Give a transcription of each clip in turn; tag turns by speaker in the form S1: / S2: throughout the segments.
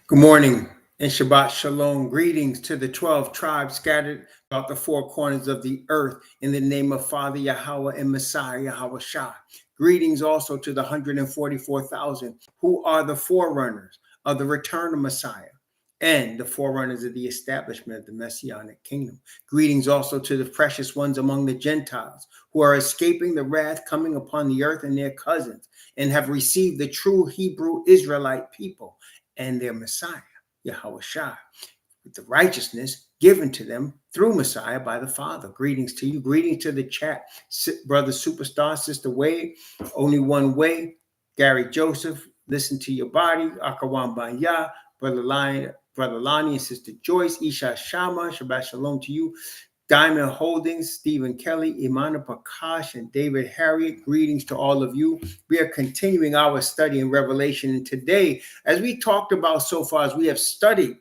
S1: Good morning and Shabbat Shalom. Greetings to the 12 tribes scattered throughout the four corners of the earth in the name of Father Yahweh and Messiah Yahweh Shah. Greetings also to the 144,000 who are the forerunners of the return of Messiah and the forerunners of the establishment of the Messianic kingdom. Greetings also to the precious ones among the Gentiles who are escaping the wrath coming upon the earth and their cousins and have received the true Hebrew Israelite people and their Messiah, Yahweh Shah, with the righteousness given to them through Messiah by the Father. Greetings to you. Greetings to the chat. Brother Superstar, Sister Wade, Only One Way, Gary Joseph, Listen to Your Body, Akawan Banya, Brother Lonnie and Sister Joyce, Isha Shama, Shabbat Shalom to you. Diamond Holdings, Stephen Kelly, Imana Prakash, and David Harriet. Greetings to all of you. We are continuing our study in Revelation. And today, as we talked about so far, as we have studied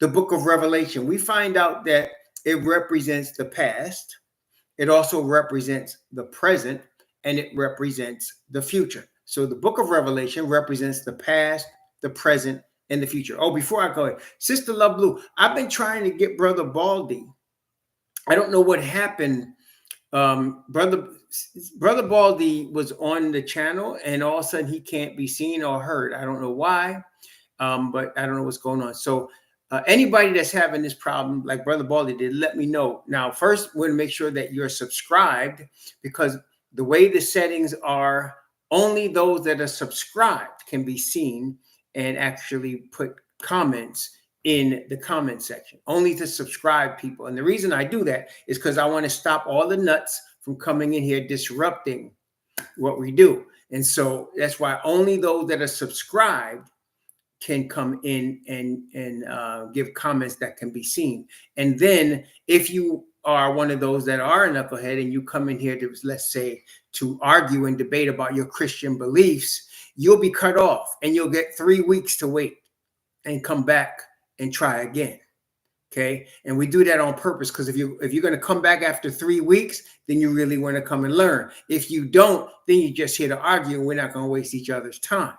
S1: the book of Revelation, we find out that it represents the past. It also represents the present, and it represents the future. So the book of Revelation represents the past, the present, and the future. Oh, before I go ahead, Sister Love Blue, I've been trying to get Brother Baldy. I don't know what happened. Brother Baldy was on the channel, and all of a sudden he can't be seen or heard. I don't know why, but I don't know what's going on. So anybody that's having this problem, like Brother Baldy did, let me know. Now, first, we're going to make sure that you're subscribed, because the way the settings are, only those that are subscribed can be seen and actually put comments in the comment section. Only to subscribe people. And the reason I do that is because I want to stop all the nuts from coming in here disrupting what we do. And so that's why only those that are subscribed can come in and give comments that can be seen. And then if you are one of those that are a knucklehead and you come in here to, let's say, to argue and debate about your Christian beliefs, you'll be cut off and you'll get 3 weeks to wait and come back and try again. Okay. And we do that on purpose, because if you're going to come back after 3 weeks, then you really want to come and learn. If you don't, then you're just here to argue, and we're not going to waste each other's time.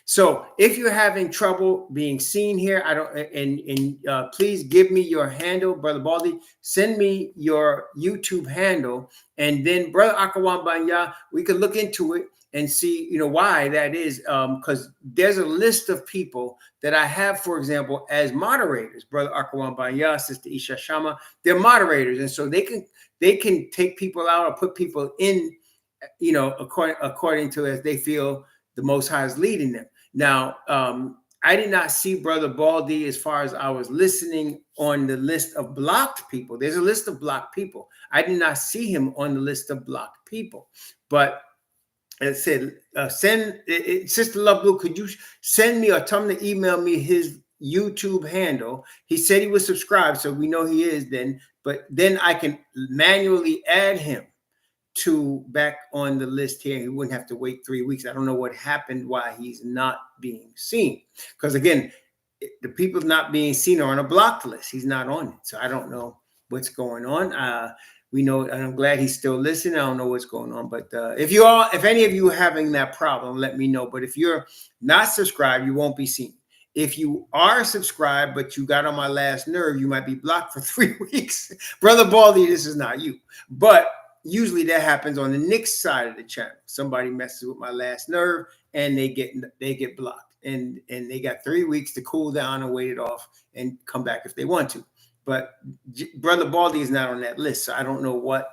S1: So if you're having trouble being seen here, please give me your handle, Brother Baldy. Send me your YouTube handle, and then Brother Akawan Banya, we could look into it and see, why that is. Because there's a list of people that I have, for example, as moderators. Brother Akawan Banya, Sister Isha Shama, they're moderators, and so they can take people out or put people in, according to as they feel the Most High is leading them. Now, I did not see Brother Baldy as far as I was listening on the list of blocked people. There's a list of blocked people. I did not see him on the list of blocked people. But as I said, Sister Love Blue, could you send me or tell him to email me his YouTube handle? He said he was subscribed, so we know he is then. But then I can manually add him to back on the list here. He wouldn't have to wait 3 weeks. I don't know what happened, why he's not being seen. Because again, the people not being seen are on a blocked list. He's not on it. So I don't know what's going on. We know, and I'm glad he's still listening. I don't know what's going on. But if any of you are having that problem, let me know. But if you're not subscribed, you won't be seen. If you are subscribed, but you got on my last nerve, you might be blocked for 3 weeks. Brother Baldy, this is not you. But usually that happens on the Knicks side of the channel. Somebody messes with my last nerve and they get blocked. And they got 3 weeks to cool down and wait it off and come back if they want to. But Brother Baldy is not on that list. So I don't know what.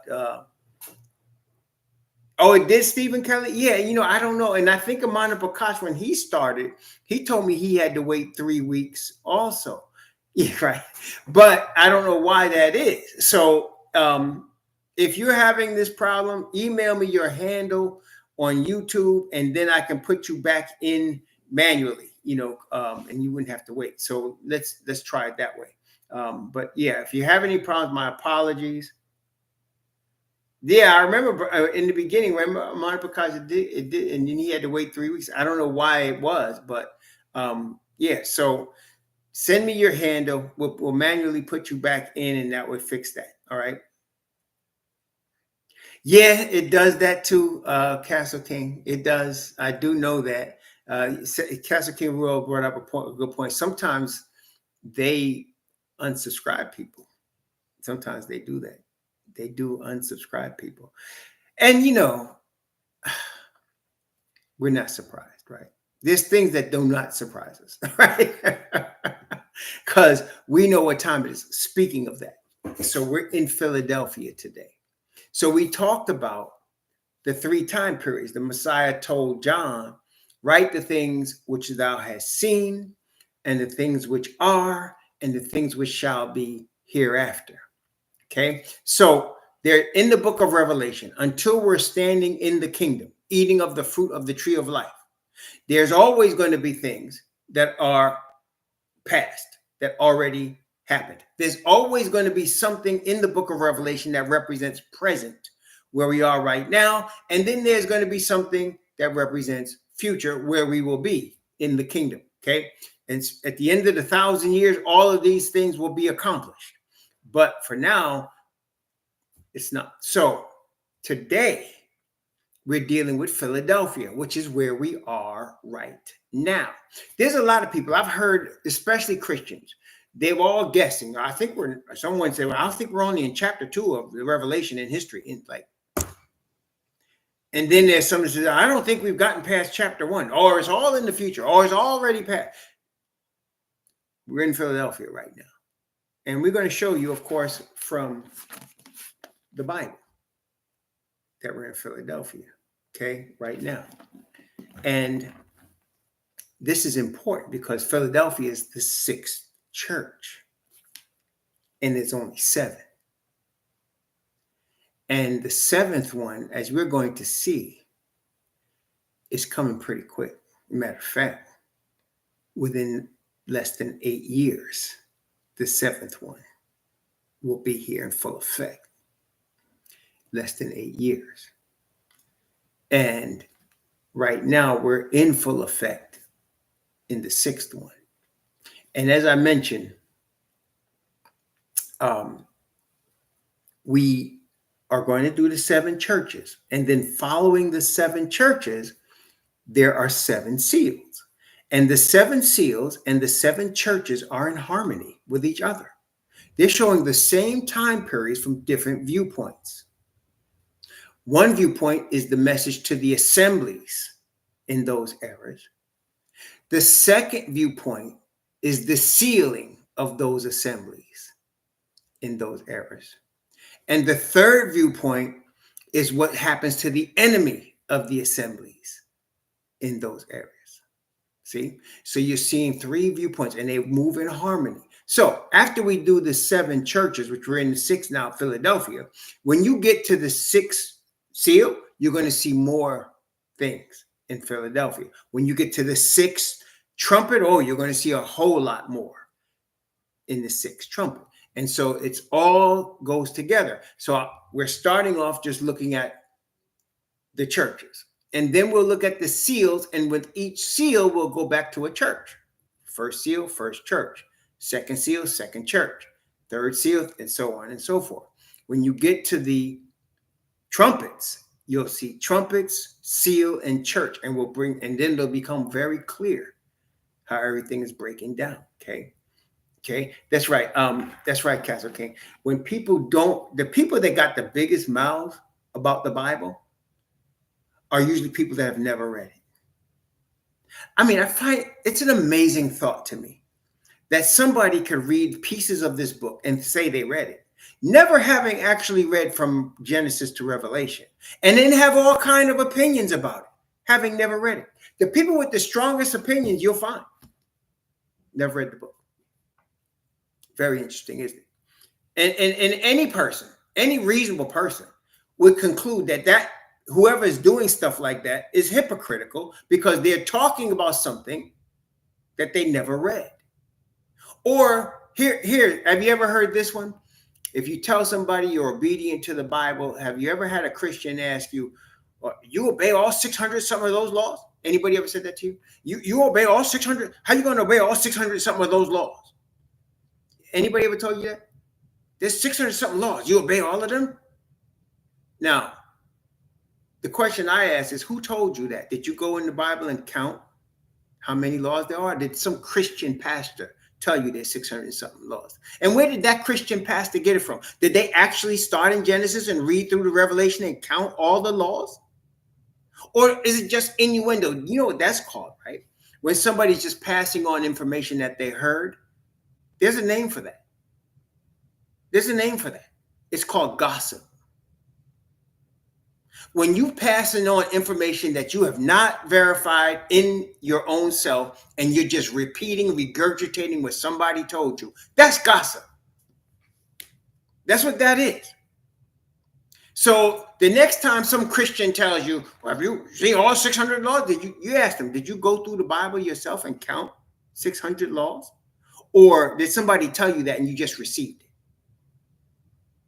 S1: Oh, it did, Stephen Kelly? Yeah, I don't know. And I think Amanda Prakash, when he started, he told me he had to wait 3 weeks also. Yeah, right. But I don't know why that is. So if you're having this problem, email me your handle on YouTube, and then I can put you back in manually, and you wouldn't have to wait. So let's try it that way. But yeah, if you have any problems, my apologies. Yeah, I remember in the beginning, remember Monica because it did, and then he had to wait 3 weeks. I don't know why it was, but yeah. So send me your handle. We'll manually put you back in, and that would fix that. All right. Yeah, it does that too, Castle King. It does. I do know that. Castle King Royal brought up a good point. Sometimes they unsubscribe people. Sometimes they do that. They do unsubscribe people. And, we're not surprised, right? There's things that do not surprise us, right? Because we know what time it is. Speaking of that, so we're in Philadelphia today. So we talked about the 3 time periods. The Messiah told John, write the things which thou hast seen, and the things which are, and the things which shall be hereafter. Okay, so they're in the book of Revelation until we're standing in the kingdom, eating of the fruit of the tree of life. There's always going to be things that are past, that already happened. There's always going to be something in the book of Revelation that represents present, where we are right now. And then there's going to be something that represents future, where we will be in the kingdom. Okay. And at the end of the 1,000 years, all of these things will be accomplished. But for now, it's not. So today, we're dealing with Philadelphia, which is where we are right now. There's a lot of people I've heard, especially Christians, they're all guessing. I think someone said, well, I think we're only in chapter 2 of the Revelation in history. And then there's someone who says, I don't think we've gotten past chapter 1, or it's all in the future, or it's already past. We're in Philadelphia right now. And we're going to show you, of course, from the Bible that we're in Philadelphia, okay, right now. And this is important because Philadelphia is the 6th church, and there's only 7. And the 7th one, as we're going to see, is coming pretty quick. Matter of fact, within less than 8 years, the 7th one will be here in full effect. Less than 8 years. And right now, we're in full effect in the 6th one. And as I mentioned, we are going to do the 7 churches. And then following the 7 churches, there are 7 seals. And the 7 seals and the 7 churches are in harmony with each other. They're showing the same time periods from different viewpoints. One viewpoint is the message to the assemblies in those eras. The second viewpoint is the sealing of those assemblies in those eras. And the third viewpoint is what happens to the enemy of the assemblies in those areas. See? So you're seeing 3 viewpoints, and they move in harmony. So after we do the 7 churches, which we're in the 6th now, Philadelphia, when you get to the 6th seal, you're going to see more things in Philadelphia. When you get to the 6th trumpet, you're going to see a whole lot more in the 6th trumpet. And so it's all goes together. So we're starting off just looking at the churches. And then we'll look at the seals. And with each seal, we'll go back to a church. First seal, first church. Second seal, second church. Third seal, and so on and so forth. When you get to the trumpets, you'll see trumpets, seal, and church. And then they'll become very clear how everything is breaking down. Okay, that's right. That's right, Castle King. When the people that got the biggest mouths about the Bible are usually people that have never read it. I mean, I find it's an amazing thought to me that somebody could read pieces of this book and say they read it, never having actually read from Genesis to Revelation, and then have all kinds of opinions about it, having never read it. The people with the strongest opinions you'll find never read the book. Very interesting, isn't it? And any person, any reasonable person would conclude that whoever is doing stuff like that is hypocritical because they're talking about something that they never read. Or here, have you ever heard this one? If you tell somebody you're obedient to the Bible, have you ever had a Christian ask you, you obey all 600 something of those laws? Anybody ever said that to you? You obey all 600? How are you going to obey all 600 something of those laws? Anybody ever told you that? There's 600 something laws. You obey all of them? Now, the question I ask is, who told you that? Did you go in the Bible and count how many laws there are? Did some Christian pastor tell you there's 600 and something laws? And where did that Christian pastor get it from? Did they actually start in Genesis and read through the Revelation and count all the laws? Or is it just innuendo? You know what that's called, right? When somebody's just passing on information that they heard, there's a name for that. There's a name for that. It's called gossip. When you passing on information that you have not verified in your own self and you're just repeating, regurgitating what somebody told you, that's gossip. That's what that is. So the next time some Christian tells you, well, have you seen all 600 laws? You ask them, did you go through the Bible yourself and count 600 laws? Or did somebody tell you that and you just received it?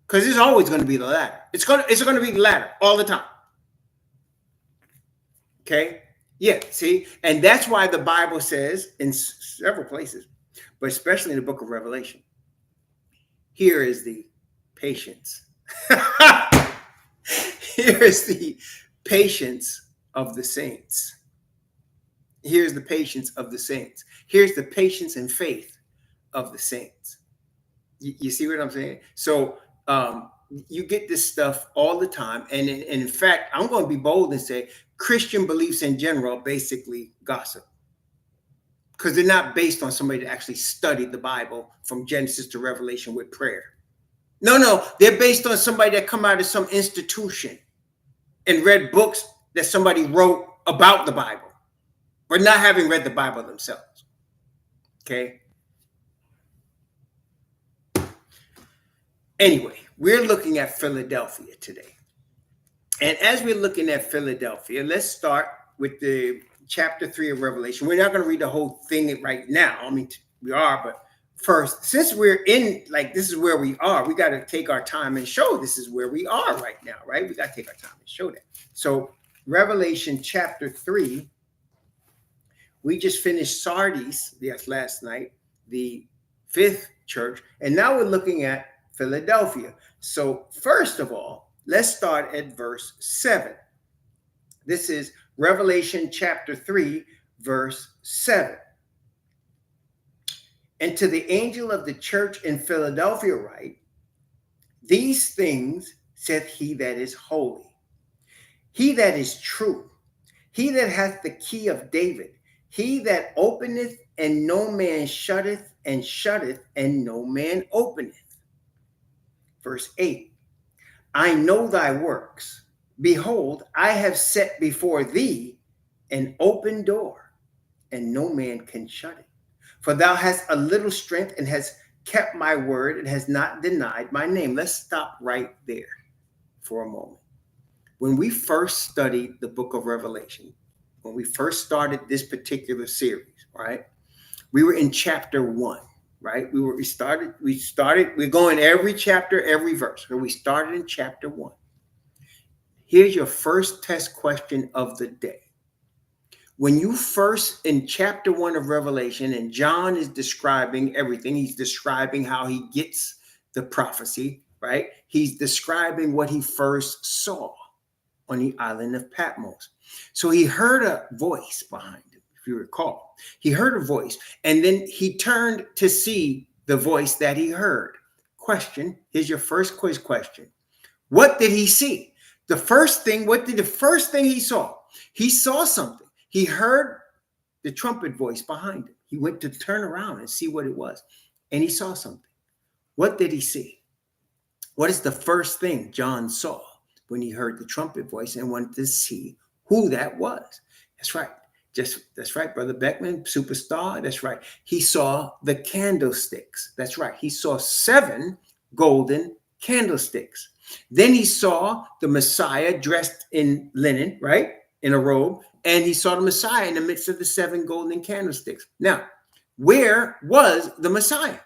S1: Because it's always going to be the latter. It's going to be the latter all the time. Okay? Yeah, see? And that's why the Bible says in several places, but especially in the book of Revelation, here is the patience. Here is the patience of the saints. Here's the patience of the saints. Here's the patience and faith of the saints. You see what I'm saying? So you get this stuff all the time. And in fact, I'm going to be bold and say Christian beliefs in general are basically gossip. Because they're not based on somebody that actually studied the Bible from Genesis to Revelation with prayer. No, they're based on somebody that come out of some institution and read books that somebody wrote about the Bible, but not having read the Bible themselves. Okay? Anyway, we're looking at Philadelphia today. And as we're looking at Philadelphia, let's start with the chapter 3 of Revelation. We're not going to read the whole thing right now. I mean, we are, but first, since we're in, like, this is where we are, we got to take our time and show this is where we are right now, right? We got to take our time and show that. So Revelation chapter 3, we just finished Sardis, yes, last night, the 5th church, and now we're looking at Philadelphia. So first of all, let's start at verse 7. This is Revelation chapter 3, verse 7. And to the angel of the church in Philadelphia write, these things saith he that is holy, he that is true, he that hath the key of David, he that openeth and no man shutteth, and shutteth and no man openeth. Verse 8, I know thy works. Behold, I have set before thee an open door, and no man can shut it. For thou hast a little strength and hast kept my word and has not denied my name. Let's stop right there for a moment. When we first studied the book of Revelation, when we first started this particular series, right? We were in chapter 1, right? We're going every chapter, every verse. So we started in chapter 1. Here's your first test question of the day. When you first, in chapter 1 of Revelation, and John is describing everything, he's describing how he gets the prophecy, right? He's describing what he first saw on the island of Patmos. So he heard a voice behind him, if you recall. He heard a voice, and then he turned to see the voice that he heard. Question, here's your first quiz question. What did he see? What did the first thing he saw? He saw something. He heard the trumpet voice behind him. He went to turn around and see what it was, and he saw something. What did he see? What is the first thing John saw when he heard the trumpet voice and wanted to see who that was? That's right. That's right, Brother Beckman, superstar. That's right. He saw the candlesticks. That's right. He saw 7 golden candlesticks. Then he saw the Messiah dressed in linen, right? In a robe. And he saw the Messiah in the midst of the 7 golden candlesticks. Now, where was the Messiah?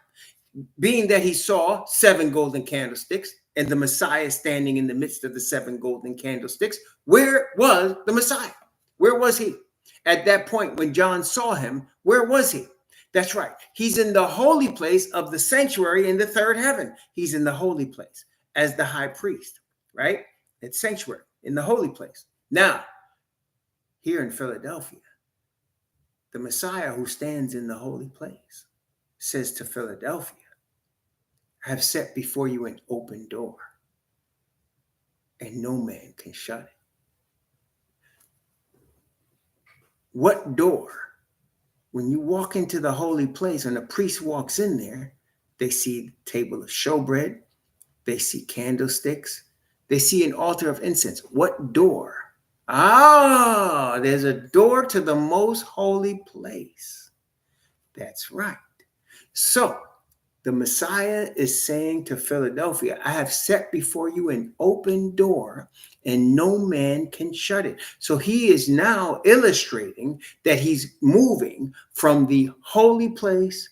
S1: Being that he saw 7 golden candlesticks and the Messiah standing in the midst of the 7 golden candlesticks, where was the Messiah? Where was he? At that point, when John saw him, where was he? That's right. He's in the holy place of the sanctuary in the 3rd heaven. He's in the holy place as the high priest, right? It's sanctuary in the holy place. Now, here in Philadelphia, The Messiah who stands in the holy place says to Philadelphia, I have set before you an open door, and no man can shut it. What door? When you walk into the holy place and a priest walks in there, they see a table of showbread, they see candlesticks, they see an altar of incense. What door? Ah, there's a door to the most holy place. That's right. So the Messiah is saying to Philadelphia, I have set before you an open door and no man can shut it. So he is now illustrating that he's moving from the holy place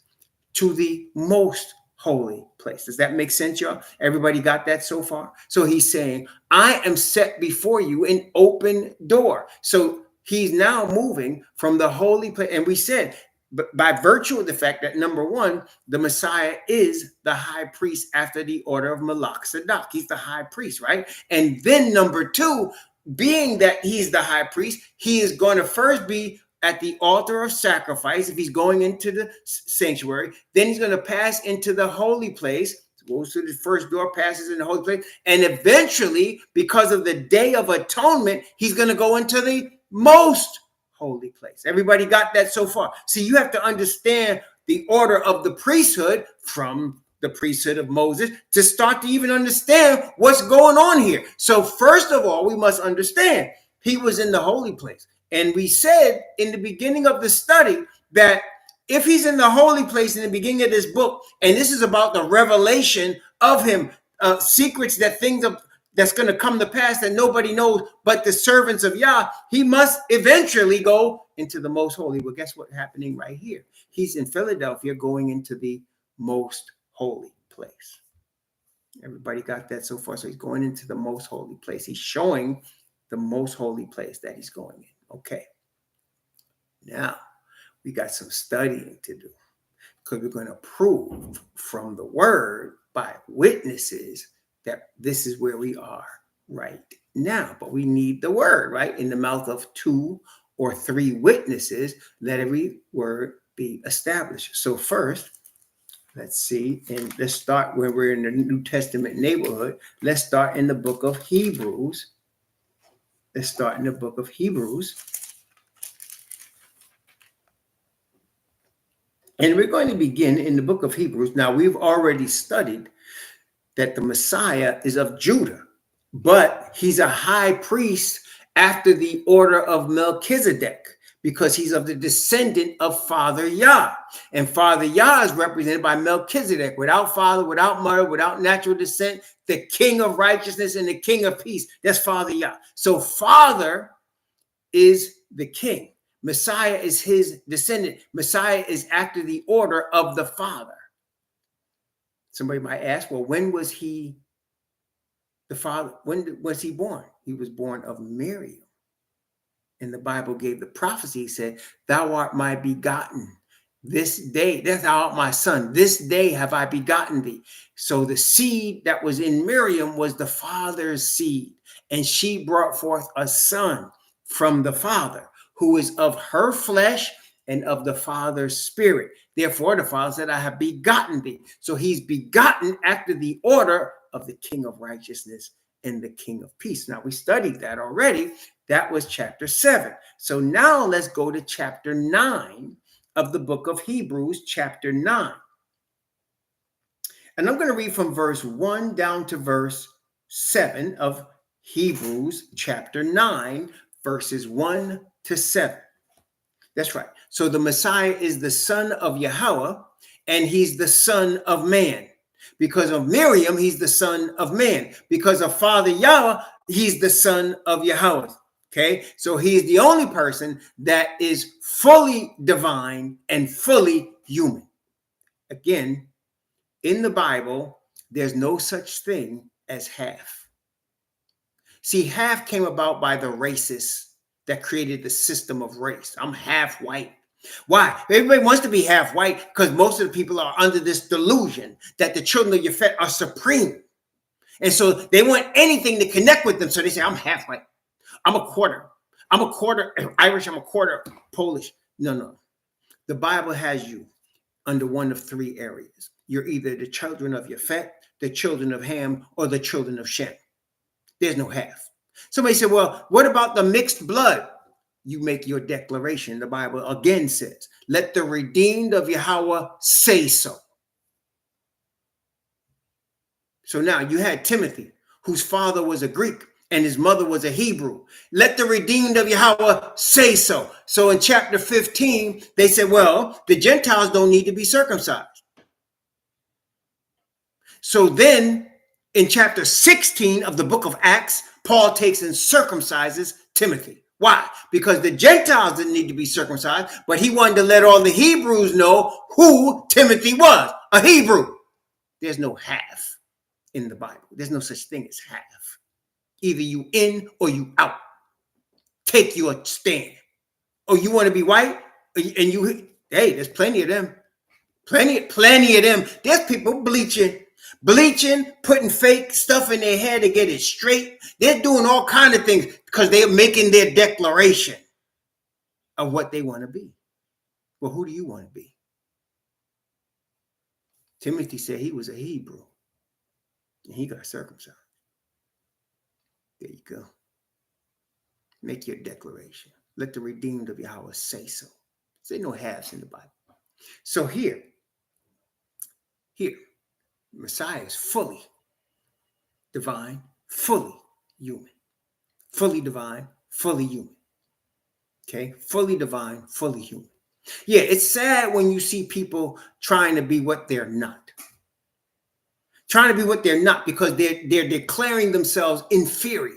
S1: to the most holy place. Does that make sense, y'all? Everybody got that so far? So he's saying, I am set before you an open door. So he's now moving from the holy place. And we said, but by virtue of the fact that, number one, the Messiah is the high priest after the order of Melchizedek. He's the high priest, right? And then number two, being that he's the high priest, he is going to first be at the altar of sacrifice if he's going into the sanctuary. Then he's going to pass into the holy place, goes through the first door, passes in the holy place, and eventually, because of the Day of Atonement, he's going to go into the most holy place. Everybody got that so far? See, you have to understand the order of the priesthood from the priesthood of Moses to start to even understand what's going on here. So first of all, we must understand he was in the holy place. And we said in the beginning of the study that if he's in the holy place in the beginning of this book, and this is about the revelation of him, secrets that things of that's going to come to pass that nobody knows but the servants of Yah, he must eventually go into the most holy. Well, guess what's happening right here? He's in Philadelphia going into the most holy place. Everybody got that so far? So he's going into the most holy place. He's showing the most holy place that he's going in. Okay. Now, we got some studying to do because we're going to prove from the word by witnesses that this is where we are right now. But we need the word, right? In the mouth of 2 or 3 witnesses, let every word be established. So first, let's see, and let's start where we're in the New Testament neighborhood. Let's start in the book of Hebrews. Let's start in the book of Hebrews. And we're going to begin in the book of Hebrews. Now, we've already studied that the Messiah is of Judah, but he's a high priest after the order of Melchizedek because he's of the descendant of Father Yah. And Father Yah is represented by Melchizedek, without father, without mother, without natural descent, the king of righteousness and the king of peace. That's Father Yah. So Father is the king. Messiah is his descendant. Messiah is after the order of the Father. Somebody might ask, well, when was he the father? When was he born? He was born of Miriam. And the Bible gave the prophecy. He said, thou art my begotten. This day, thou art my son. This day have I begotten thee. So the seed that was in Miriam was the father's seed. And she brought forth a son from the father, who is of her flesh and of the Father's spirit. Therefore, the Father said, I have begotten thee. So he's begotten after the order of the King of righteousness and the King of peace. Now, we studied that already. That was chapter 7. So now let's go to chapter 9 of the book of Hebrews, chapter 9. And I'm going to read from verse 1 down to verse 7 of Hebrews, chapter 9, verses 1 to 7. That's right. So the Messiah is the son of Yahweh, and he's the son of man. Because of Miriam, he's the son of man. Because of Father Yahweh, he's the son of Yahweh. Okay, so he's the only person that is fully divine and fully human. Again, in the Bible, there's no such thing as half. See, half came about by the racists that created the system of race. I'm half white. Why? Everybody wants to be half white because most of the people are under this delusion that the children of Yafet are supreme. And so they want anything to connect with them. So they say, I'm half white. I'm a quarter. I'm a quarter Irish. I'm a quarter Polish. No. The Bible has you under one of three areas. You're either the children of Yafet, the children of Ham, or the children of Shem. There's no half. Somebody said, well, what about the mixed blood? You make your declaration. The Bible again says, let the redeemed of Yahweh say so. So now you had Timothy, whose father was a Greek and his mother was a Hebrew. Let the redeemed of Yahweh say so. So in chapter 15, they said, well, the Gentiles don't need to be circumcised. So then in chapter 16 of the book of Acts, Paul takes and circumcises Timothy. Why? Because the Gentiles didn't need to be circumcised, but he wanted to let all the Hebrews know who Timothy was, a Hebrew. There's no half in the Bible. There's no such thing as half. Either you in or you out. Take your stand. Oh, you want to be white? And you, hey, there's plenty of them. Plenty of them. There's people bleaching, putting fake stuff in their hair to get it straight. They're doing all kinds of things because they're making their declaration of what they want to be. Well, who do you want to be? Timothy said he was a Hebrew and he got circumcised. There you go. Make your declaration. Let the redeemed of Yahweh say so. There's no halves in the Bible. So here, Messiah is fully divine, fully human. Fully divine, fully human. Okay? Fully divine, fully human. Yeah, it's sad when you see people trying to be what they're not. Trying to be what they're not because they're declaring themselves inferior.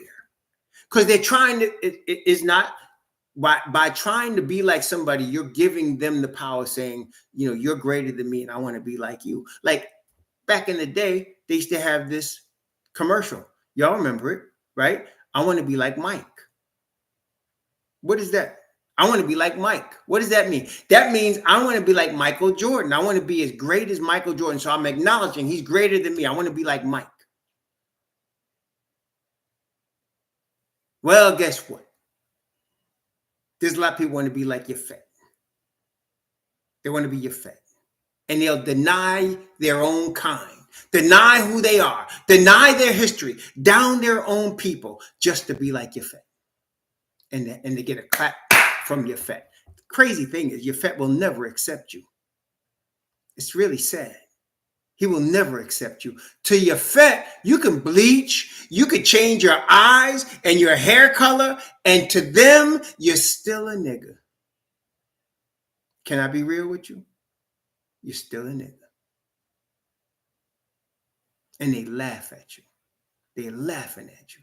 S1: Because they're trying to, it is not, by trying to be like somebody, you're giving them the power saying, you know, you're greater than me and I want to be like you. Like back in the day, they used to have this commercial. Y'all remember it, right? I want to be like Mike. What is that? I want to be like Mike. What does that mean? That means I want to be like Michael Jordan. I want to be as great as Michael Jordan. So I'm acknowledging he's greater than me. I want to be like Mike. Well, guess what? There's a lot of people want to be like Yafet. They want to be Yafet. And they'll deny their own kind, deny who they are, deny their history, down their own people just to be like Yafet. And they get a clap from Yafet. The crazy thing is Yafet will never accept you. It's really sad. He will never accept you. To Yafet, you can bleach, you could change your eyes and your hair color, and to them, you're still a nigga. Can I be real with you? You're still a nigga. And they laugh at you. They're laughing at you.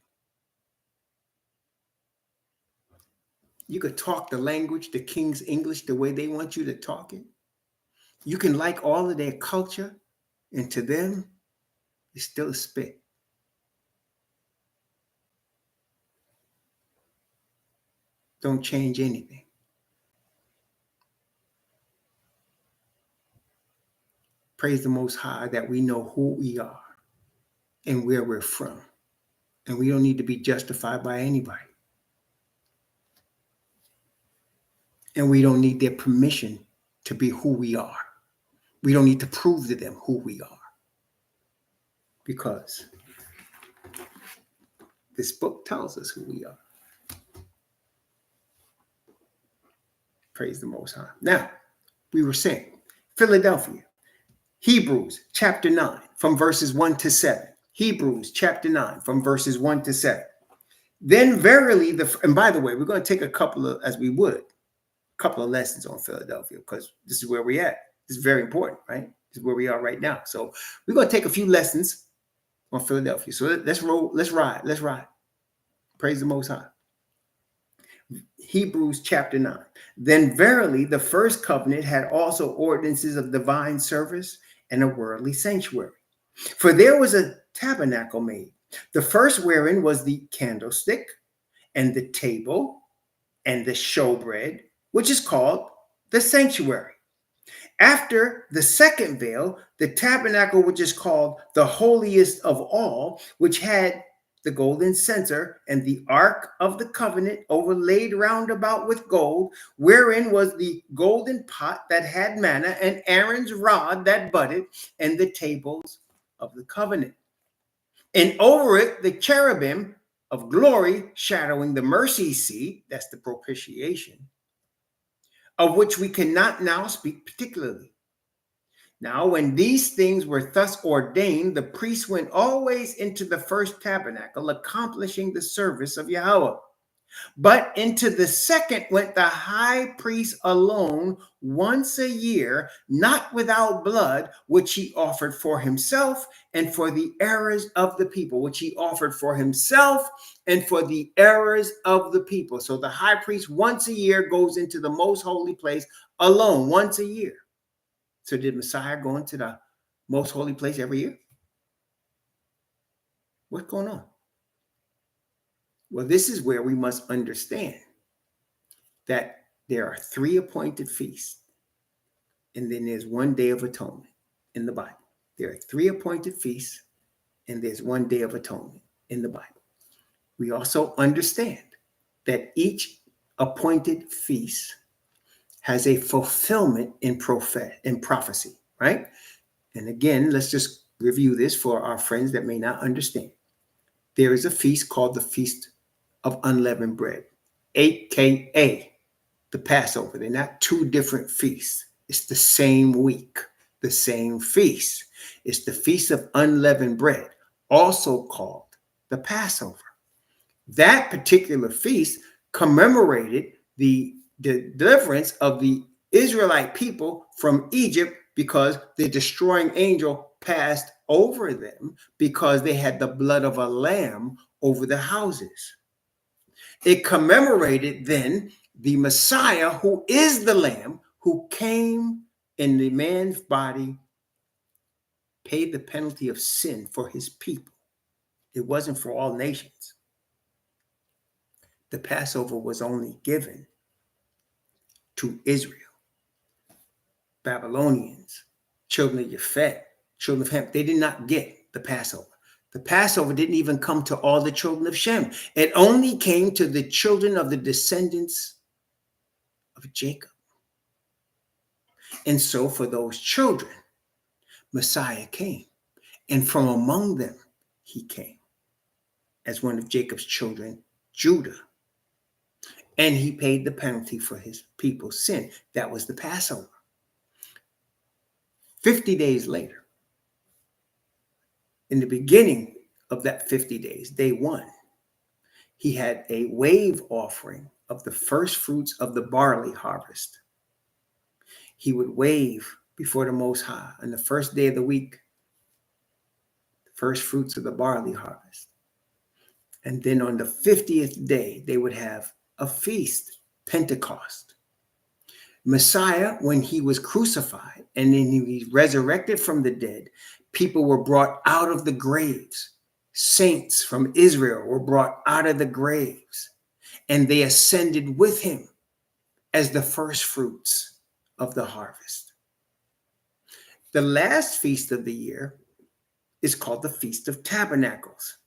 S1: You could talk the language, the King's English, the way they want you to talk it. You can like all of their culture, and to them, it's still a spit. Don't change anything. Praise the Most High that we know who we are and where we're from. And we don't need to be justified by anybody. And we don't need their permission to be who we are. We don't need to prove to them who we are. Because this book tells us who we are. Praise the Most High. Now, we were saying, Philadelphia, Hebrews chapter 9 from verses 1 to 7. Hebrews chapter 9 from verses 1 to 7. Then verily, and by the way, we're going to take a couple of lessons on Philadelphia because this is where we're at. This is very important, right? This is where we are right now. So we're going to take a few lessons on Philadelphia. So let's roll, let's ride. Praise the Most High. Hebrews chapter 9. Then verily the first covenant had also ordinances of divine service and a worldly sanctuary. For there was a tabernacle made, the first wherein was the candlestick and the table and the showbread, which is called the sanctuary. After the second veil, the tabernacle, which is called the holiest of all, which had the golden censer, and the ark of the covenant overlaid round about with gold, wherein was the golden pot that had manna, and Aaron's rod that budded, and the tables of the covenant. And over it the cherubim of glory shadowing the mercy seat, that's the propitiation, of which we cannot now speak particularly. Now, when these things were thus ordained, the priest went always into the first tabernacle, accomplishing the service of Yahweh. But into the second went the high priest alone once a year, not without blood, which he offered for himself and for the errors of the people, which he offered for himself and for the errors of the people. So the high priest once a year goes into the most holy place alone, once a year. So did Messiah go into the most holy place every year? What's going on? Well, this is where we must understand that there are 3 appointed feasts, and then there's 1 day of atonement in the Bible. There are 3 appointed feasts, and there's 1 day of atonement in the Bible. We also understand that each appointed feast has a fulfillment in prophecy, right? And again, let's just review this for our friends that may not understand. There is a feast called the Feast of Unleavened Bread, aka the Passover. They're not 2 different feasts. It's the same week, the same feast. It's the Feast of Unleavened Bread, also called the Passover. That particular feast commemorated the deliverance of the Israelite people from Egypt, because the destroying angel passed over them because they had the blood of a lamb over the houses. It commemorated then the Messiah, who is the lamb, who came in the man's body, paid the penalty of sin for his people. It wasn't for all nations. The Passover was only given to Israel. Babylonians, children of Japhet, children of Ham, they did not get the Passover. The Passover didn't even come to all the children of Shem. It only came to the children of the descendants of Jacob. And so for those children, Messiah came. And from among them, he came as one of Jacob's children, Judah. And he paid the penalty for his people's sin. That was the Passover. 50 days later, in the beginning of that 50 days, day 1, he had a wave offering of the first fruits of the barley harvest. He would wave before the Most High on the first day of the week, the first fruits of the barley harvest. And then on the 50th day, they would have a feast, Pentecost. Messiah, when he was crucified and then he was resurrected from the dead, people were brought out of the graves. Saints from Israel were brought out of the graves, and they ascended with him as the first fruits of the harvest. The last feast of the year is called the Feast of Tabernacles.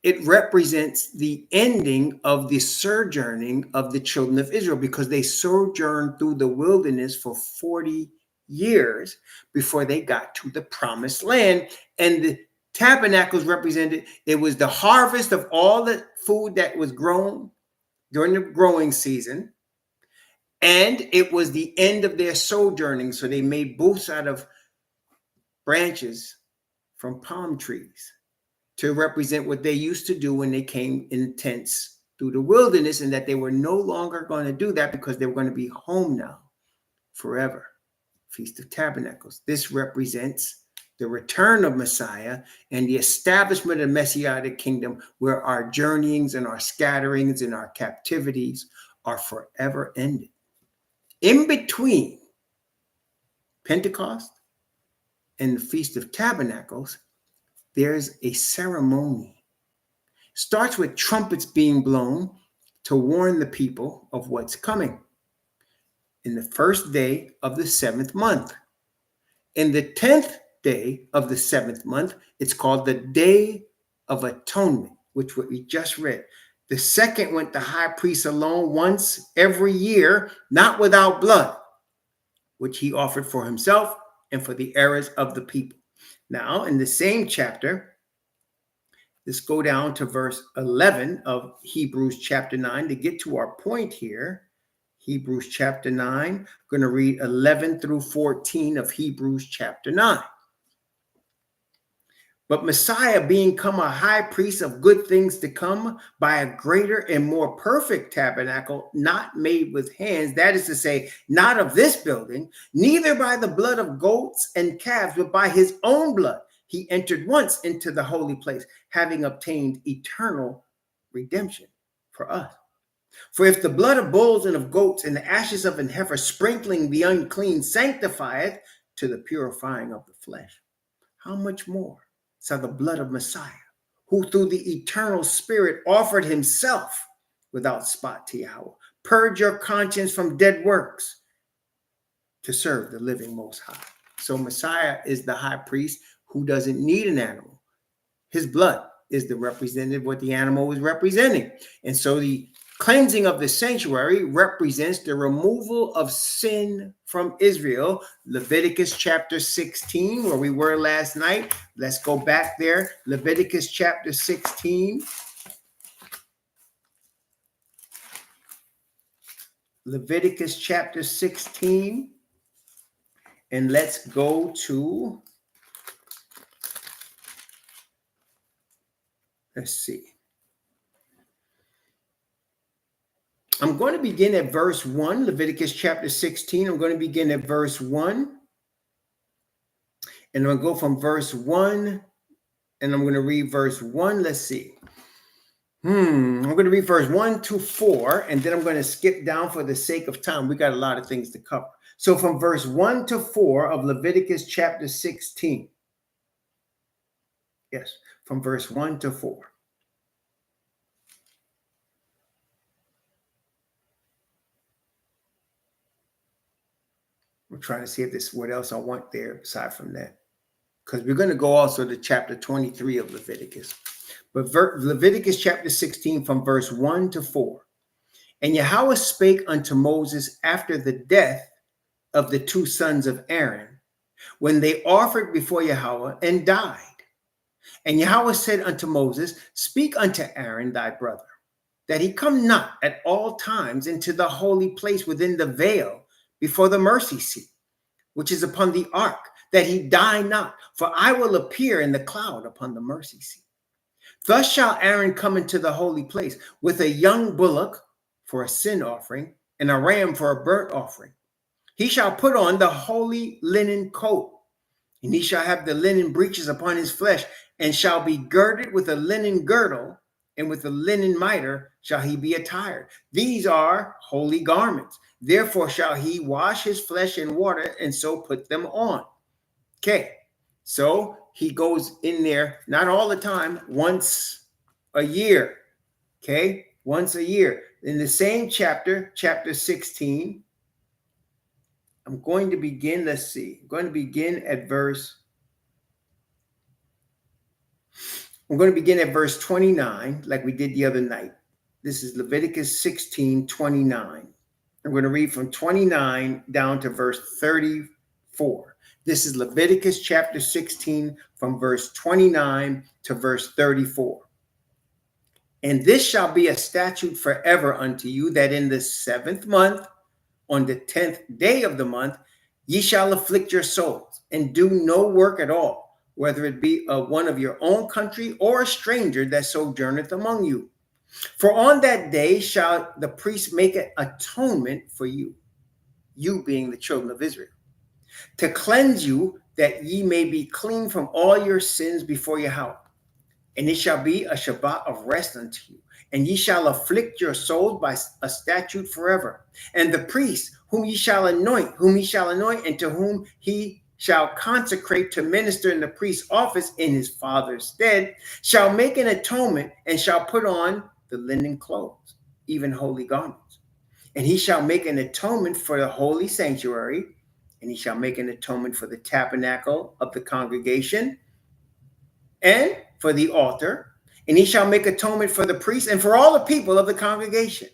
S1: It represents the ending of the sojourning of the children of Israel, because they sojourned through the wilderness for 40 years before they got to the promised land. And the tabernacles represented, it was the harvest of all the food that was grown during the growing season. And it was the end of their sojourning. So they made booths out of branches from palm trees to represent what they used to do when they came in tents through the wilderness, and that they were no longer going to do that because they were going to be home now forever. Feast of Tabernacles. This represents the return of Messiah and the establishment of the Messianic kingdom, where our journeyings and our scatterings and our captivities are forever ended. In between Pentecost and the Feast of Tabernacles, there's a ceremony. Starts with trumpets being blown to warn the people of what's coming. In the first day of the 7th month. In the 10th day of the 7th month, it's called the Day of atonement, which what we just read. The second went the high priest alone once every year, not without blood, which he offered for himself and for the errors of the people. Now, in the same chapter, let's go down to verse 11 of Hebrews chapter 9 to get to our point here. Hebrews chapter 9, I'm going to read 11 through 14 of Hebrews chapter 9. But Messiah, being come a high priest of good things to come by a greater and more perfect tabernacle, not made with hands, that is to say, not of this building, neither by the blood of goats and calves, but by his own blood, he entered once into the holy place, having obtained eternal redemption for us. For if the blood of bulls and of goats and the ashes of an heifer sprinkling the unclean sanctifieth to the purifying of the flesh, how much more shall the blood of Messiah, who through the eternal Spirit offered himself without spot to Yahweh, purge your conscience from dead works to serve the living Most High. So Messiah is the high priest who doesn't need an animal. His blood is the representative of what the animal is representing. And so the cleansing of the sanctuary represents the removal of sin from Israel. Leviticus chapter 16, where we were last night. Let's go back there. Leviticus chapter 16. Leviticus chapter 16. And let's go to, let's see. I'm going to begin at verse 1, Leviticus chapter 16. I'm going to begin at verse 1. And I'm going to go from verse 1, and I'm going to read verse 1. Let's see. I'm going to read verse 1 to 4, and then I'm going to skip down for the sake of time. We got a lot of things to cover. So from verse 1 to 4 of Leviticus chapter 16. Yes, from verse 1 to 4. I'm trying to see if this what else I want there aside from that. Because we're going to go also to chapter 23 of Leviticus. But Leviticus chapter 16 from verse 1 to 4. And Yahweh spake unto Moses after the death of the two sons of Aaron, when they offered before Yahweh and died. And Yahweh said unto Moses, speak unto Aaron thy brother, that he come not at all times into the holy place within the veil before the mercy seat, which is upon the ark, that he die not, for I will appear in the cloud upon the mercy seat. Thus shall Aaron come into the holy place with a young bullock for a sin offering and a ram for a burnt offering. He shall put on the holy linen coat, and he shall have the linen breeches upon his flesh, and shall be girded with a linen girdle, and with a linen mitre shall he be attired. These are holy garments. Therefore shall he wash his flesh in water, and so put them on. Okay, so he goes in there, not all the time, once a year. Okay, once a year. In the same chapter, chapter 16, I'm going to begin, let's see, I'm going to begin at verse 29, like we did the other night. This is Leviticus 16:29. I'm going to read from 29 down to verse 34. This is Leviticus chapter 16 from verse 29 to verse 34. And this shall be a statute forever unto you, that in the 7th month, on the 10th day of the month, ye shall afflict your souls, and do no work at all, whether it be of one of your own country or a stranger that sojourneth among you. For on that day shall the priest make an atonement for you, you being the children of Israel, to cleanse you, that ye may be clean from all your sins before Yahweh. And it shall be a Shabbat of rest unto you, and ye shall afflict your souls by a statute forever. And the priest whom ye shall anoint, and to whom he shall consecrate to minister in the priest's office in his father's stead, shall make an atonement, and shall put on the linen clothes, even holy garments. And he shall make an atonement for the holy sanctuary, and he shall make an atonement for the tabernacle of the congregation, and for the altar, And he shall make atonement for the priests and for all the people of the congregation.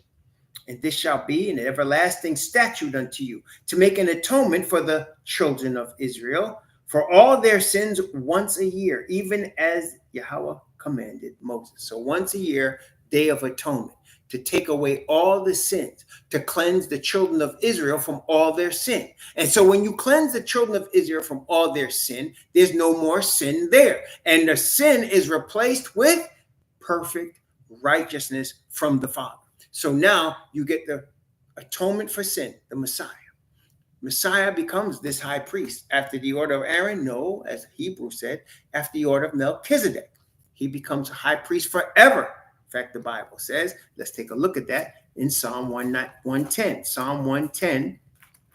S1: And this shall be an everlasting statute unto you, to make an atonement for the children of Israel for all their sins once a year, even as Yahweh commanded Moses. So once a year, Day of Atonement, to take away all the sins, to cleanse the children of Israel from all their sin. And so when you cleanse the children of Israel from all their sin, there's no more sin there. And the sin is replaced with perfect righteousness from the Father. So now you get the atonement for sin, the Messiah. Messiah becomes this high priest after the order of Aaron. No, as Hebrew said, after the order of Melchizedek. He becomes a high priest forever. In fact, the Bible says, let's take a look at that in Psalm 110. Psalm 110,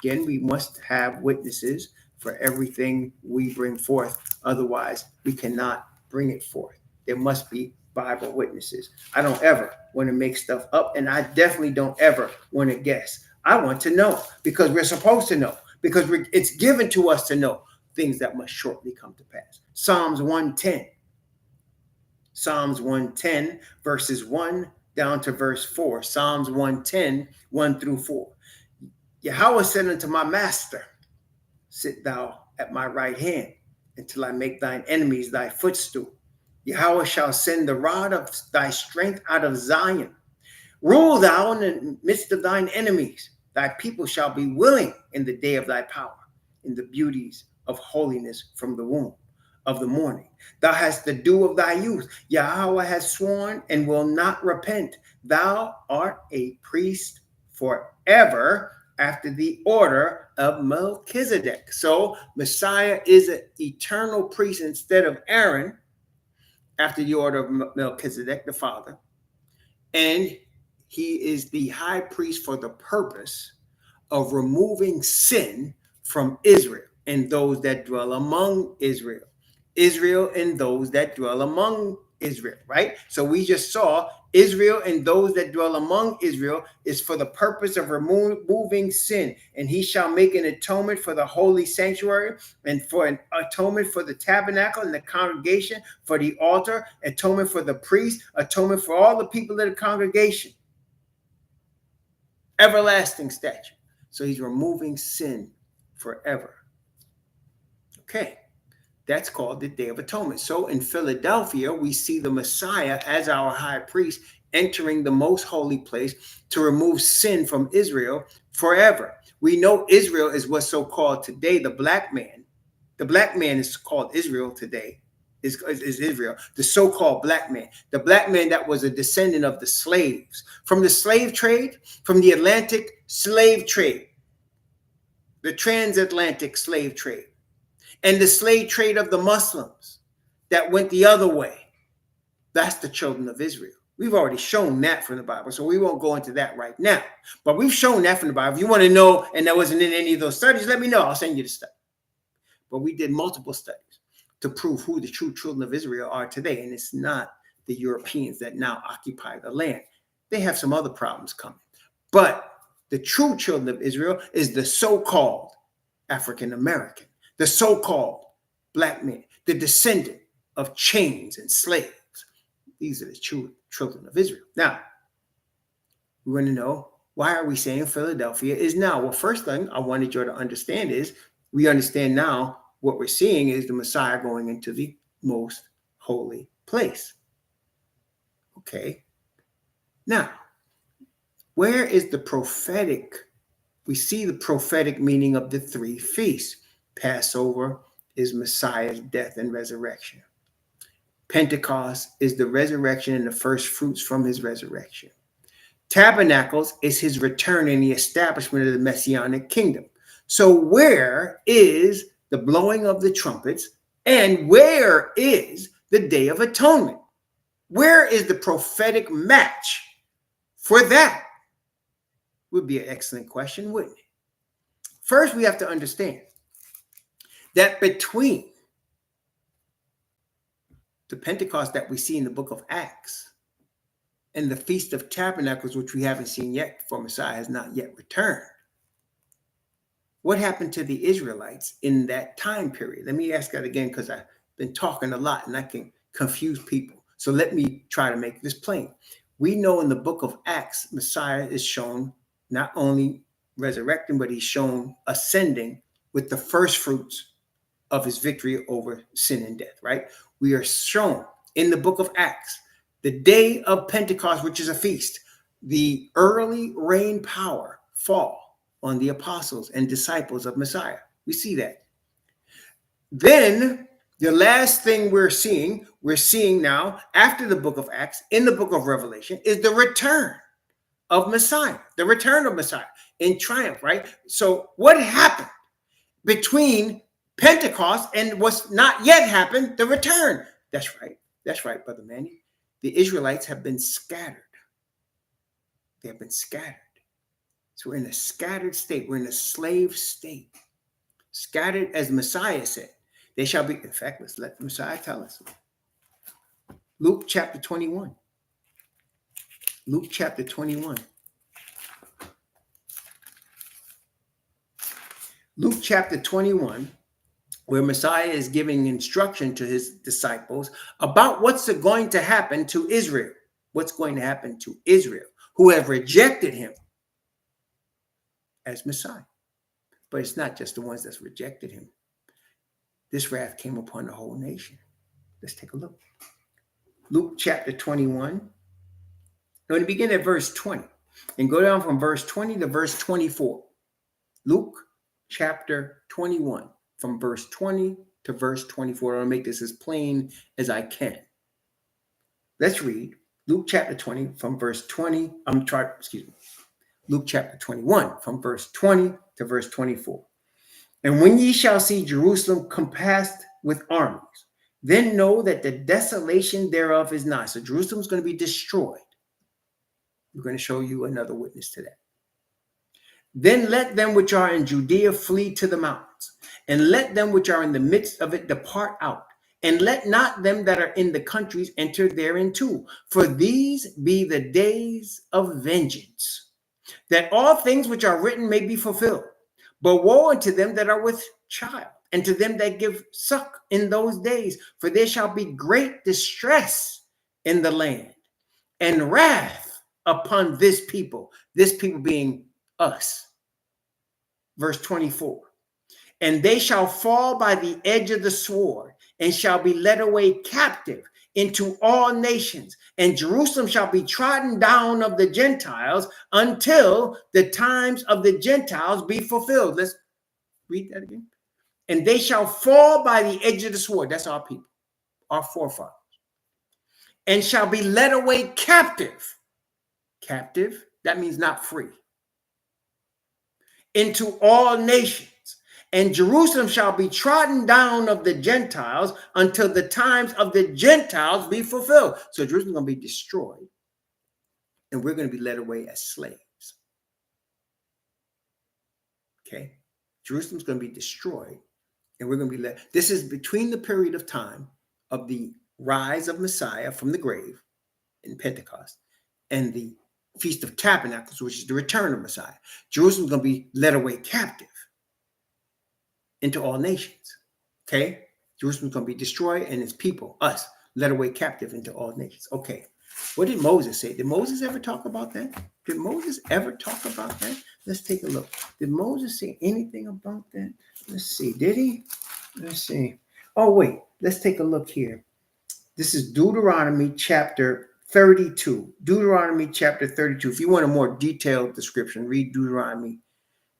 S1: again, we must have witnesses for everything we bring forth. Otherwise, we cannot bring it forth. There must be Bible witnesses. I don't ever want to make stuff up, and I definitely don't ever want to guess. I want to know, because we're supposed to know, because it's given to us to know things that must shortly come to pass. Psalms 110. Psalms 110, verses 1 down to verse 4. Psalms 110, 1 through 4. Yahweh said unto my master, sit thou at my right hand until I make thine enemies thy footstool. Yahweh shall send the rod of thy strength out of Zion. Rule thou in the midst of thine enemies. Thy people shall be willing in the day of thy power, in the beauties of holiness from the womb of the morning. Thou hast the dew of thy youth. Yahweh has sworn and will not repent. Thou art a priest forever after the order of Melchizedek. So Messiah is an eternal priest instead of Aaron, after the order of Melchizedek, the father. And he is the high priest for the purpose of removing sin from Israel and those that dwell among Israel. Israel and those that dwell among Israel, right? So we just saw Israel and those that dwell among Israel is for the purpose of removing sin. And he shall make an atonement for the holy sanctuary, and for an atonement for the tabernacle and the congregation, for the altar, atonement for the priest, atonement for all the people of the congregation. Everlasting statute. So he's removing sin forever. Okay. That's called the Day of Atonement. So in Philadelphia, we see the Messiah as our high priest entering the most holy place to remove sin from Israel forever. We know Israel is what's so called today the black man. The black man is called Israel today, is Israel, the so-called black man. The black man that was a descendant of the slaves. From the slave trade, from the Atlantic slave trade, the transatlantic slave trade, and the slave trade of the Muslims that went the other way. That's the children of Israel. We've already shown that from the Bible, so we won't go into that right now. But we've shown that from the Bible. If you want to know, and that wasn't in any of those studies, let me know. I'll send you the study. But we did multiple studies to prove who the true children of Israel are today. And it's not the Europeans that now occupy the land. They have some other problems coming. But the true children of Israel is the so-called African American, the so-called black man, the descendant of chains and slaves. These are the true children of Israel. Now, we want to know, why are we saying Philadelphia is now? Well, first thing I wanted you to understand is, we understand now what we're seeing is the Messiah going into the most holy place. Okay. Now, where is the prophetic? We see the prophetic meaning of the three feasts. Passover is Messiah's death and resurrection. Pentecost is the resurrection and the first fruits from his resurrection. Tabernacles is his return and the establishment of the Messianic kingdom. So where is the blowing of the trumpets, and where is the Day of Atonement? Where is the prophetic match for that? Would be an excellent question, wouldn't it? First, we have to understand that between the Pentecost that we see in the book of Acts and the Feast of Tabernacles, which we haven't seen yet, for Messiah has not yet returned, what happened to the Israelites in that time period? Let me ask that again, because I've been talking a lot and I can confuse people. So let me try to make this plain. We know in the book of Acts, Messiah is shown not only resurrecting, but he's shown ascending with the first fruits of his victory over sin and death, right? We are shown in the book of Acts, the day of Pentecost, which is a feast, the early rain power fall on the apostles and disciples of Messiah. We see that. Then the last thing we're seeing now after the book of Acts, in the book of Revelation, is the return of Messiah, in triumph, right? So what happened between Pentecost and what's not yet happened, the return? That's right, Brother Manny. The Israelites have been scattered. They have been scattered. So we're in a scattered state. We're in a slave state. Scattered, as Messiah said. They shall be, in fact, let's let the Messiah tell us. Luke chapter 21. Luke chapter 21. Luke chapter 21, where Messiah is giving instruction to his disciples about what's going to happen to Israel. What's going to happen to Israel, who have rejected him as Messiah. But it's not just the ones that's rejected him. This wrath came upon the whole nation. Let's take a look. Luke chapter 21. I'm going to begin at verse 20 and go down from verse 20 to verse 24. Luke chapter 21, from verse 20 to verse 24. I'm going to make this as plain as I can. Let's read Luke chapter 20 from verse 20. Luke chapter 21 from verse 20 to verse 24. And when ye shall see Jerusalem compassed with armies, then know that the desolation thereof is nigh. So Jerusalem is going to be destroyed. We're going to show you another witness to that. Then let them which are in Judea flee to the mountains, and let them which are in the midst of it depart out, and let not them that are in the countries enter therein too. For these be the days of vengeance, that all things which are written may be fulfilled. But woe unto them that are with child, and to them that give suck in those days, for there shall be great distress in the land, and wrath upon this people being us. Verse 24. And they shall fall by the edge of the sword, and shall be led away captive into all nations, and Jerusalem shall be trodden down of the Gentiles until the times of the Gentiles be fulfilled. Let's read that again. And they shall fall by the edge of the sword. That's our people, our forefathers. And shall be led away captive. Captive, that means not free. Into all nations. And Jerusalem shall be trodden down of the Gentiles until the times of the Gentiles be fulfilled. So Jerusalem's going to be destroyed, and we're going to be led away as slaves. Okay? Jerusalem's going to be destroyed, and we're going to be led. This is between the period of time of the rise of Messiah from the grave in Pentecost and the Feast of Tabernacles, which is the return of Messiah. Jerusalem's going to be led away captive into all nations. Okay? Jerusalem's going to be destroyed, and its people, us, led away captive into all nations. Okay. What did Moses say? Did Moses ever talk about that? Let's take a look. Did Moses say anything about that? Let's see. Did he? Let's see. Oh, wait. Let's take a look here. This is Deuteronomy chapter 32. Deuteronomy chapter 32. If you want a more detailed description, read Deuteronomy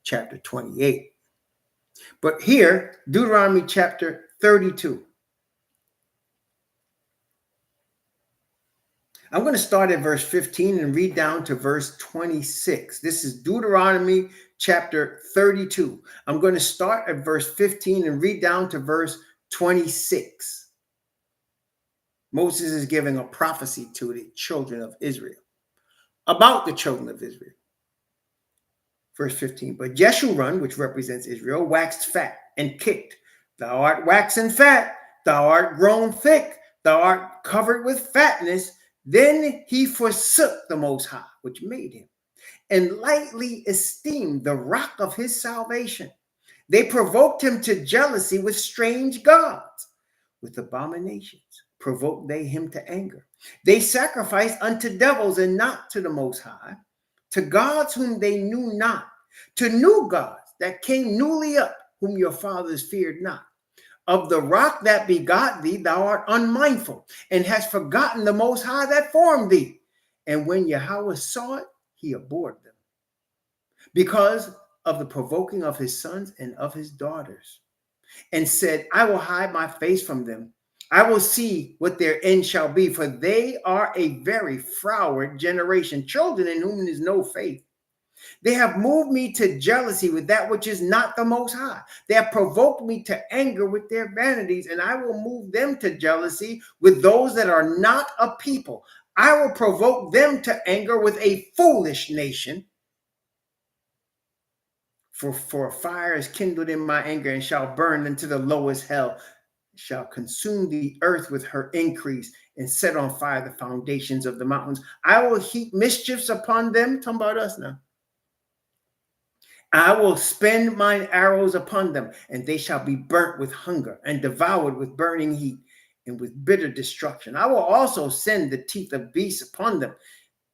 S1: chapter 28. But here, Deuteronomy chapter 32. I'm going to start at verse 15 and read down to verse 26. This is Deuteronomy chapter 32. I'm going to start at verse 15 and read down to verse 26. Moses is giving a prophecy to the children of Israel, about the children of Israel. Verse 15, but Jeshurun, which represents Israel, waxed fat and kicked. Thou art waxen fat, thou art grown thick, thou art covered with fatness. Then he forsook the Most High, which made him, and lightly esteemed the rock of his salvation. They provoked him to jealousy with strange gods, with abominations, provoked they him to anger. They sacrificed unto devils and not to the Most High, to gods whom they knew not, to new gods that came newly up, whom your fathers feared not. Of the rock that begot thee, thou art unmindful, and hast forgotten the Most High that formed thee. And when Yahweh saw it, he abhorred them, because of the provoking of his sons and of his daughters, and said, I will hide my face from them. I will see what their end shall be, for they are a very froward generation, children in whom is no faith. They have moved me to jealousy with that which is not the Most High. They have provoked me to anger with their vanities, and I will move them to jealousy with those that are not a people. I will provoke them to anger with a foolish nation. For fire is kindled in my anger and shall burn into the lowest hell, shall consume the earth with her increase and set on fire the foundations of the mountains. I will heap mischiefs upon them. Talking about us now. I will spend mine arrows upon them, and they shall be burnt with hunger and devoured with burning heat and with bitter destruction. I will also send the teeth of beasts upon them,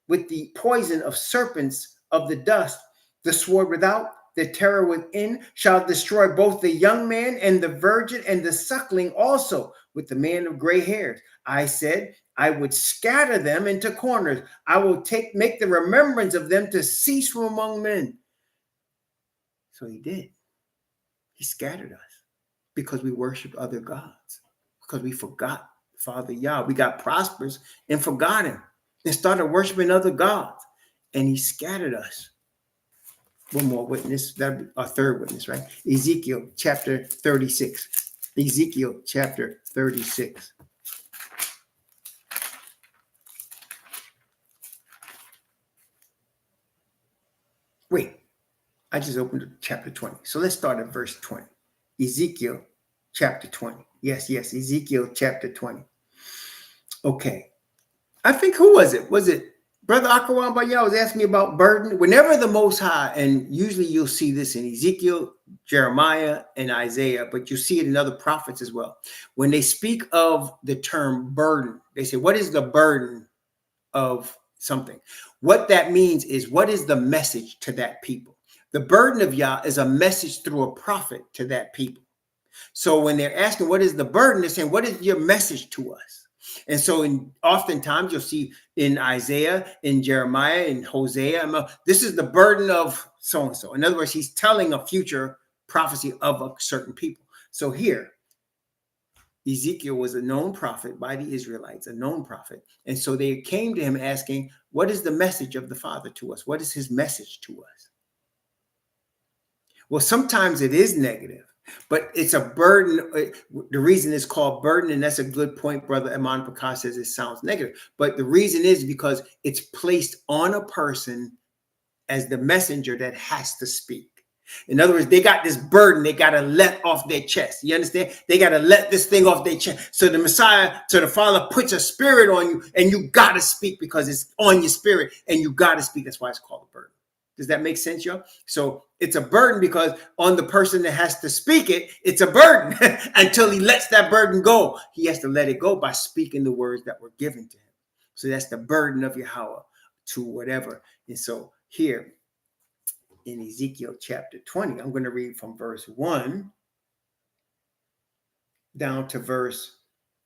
S1: with the poison of serpents of the dust. The sword without, the terror within, shall destroy both the young man and the virgin and the suckling also, with the man of gray hairs. I said, I would scatter them into corners. I will make the remembrance of them to cease from among men. So he did. He scattered us because we worshiped other gods, because we forgot Father Yah. We got prosperous and forgot him and started worshiping other gods, and he scattered us. One more witness, that'd be our third witness, right? Ezekiel chapter 36. Ezekiel chapter 36. Wait, I just opened chapter 20. So let's start at verse 20. Ezekiel chapter 20. Yes, Ezekiel chapter 20. Okay. I think, who was it? Was it Brother Akawan Bayah was asking me about burden? Whenever the Most High, and usually you'll see this in Ezekiel, Jeremiah, and Isaiah, but you see it in other prophets as well. When they speak of the term burden, they say, what is the burden of something? What that means is, what is the message to that people? The burden of Yah is a message through a prophet to that people. So when they're asking, what is the burden? They're saying, what is your message to us? And so oftentimes you'll see in Isaiah, in Jeremiah, in Hosea, this is the burden of so-and-so. In other words, he's telling a future prophecy of a certain people. So here, Ezekiel was a known prophet by the Israelites, a known prophet. And so they came to him asking, what is the message of the Father to us? What is his message to us? Well, sometimes it is negative, but it's a burden. The reason it's called burden, and that's a good point, Brother Iman Prakash says it sounds negative, but the reason is because it's placed on a person as the messenger that has to speak. In other words, they got this burden they got to let off their chest. You understand? They got to let this thing off their chest. So the Messiah, so the Father puts a spirit on you, and you got to speak because it's on your spirit, and you got to speak. That's why it's called a burden. Does that make sense, y'all? So it's a burden because on the person that has to speak it, it's a burden until he lets that burden go. He has to let it go by speaking the words that were given to him. So that's the burden of Yahweh to whatever. And so here in Ezekiel chapter 20, I'm going to read from verse 1 down to verse,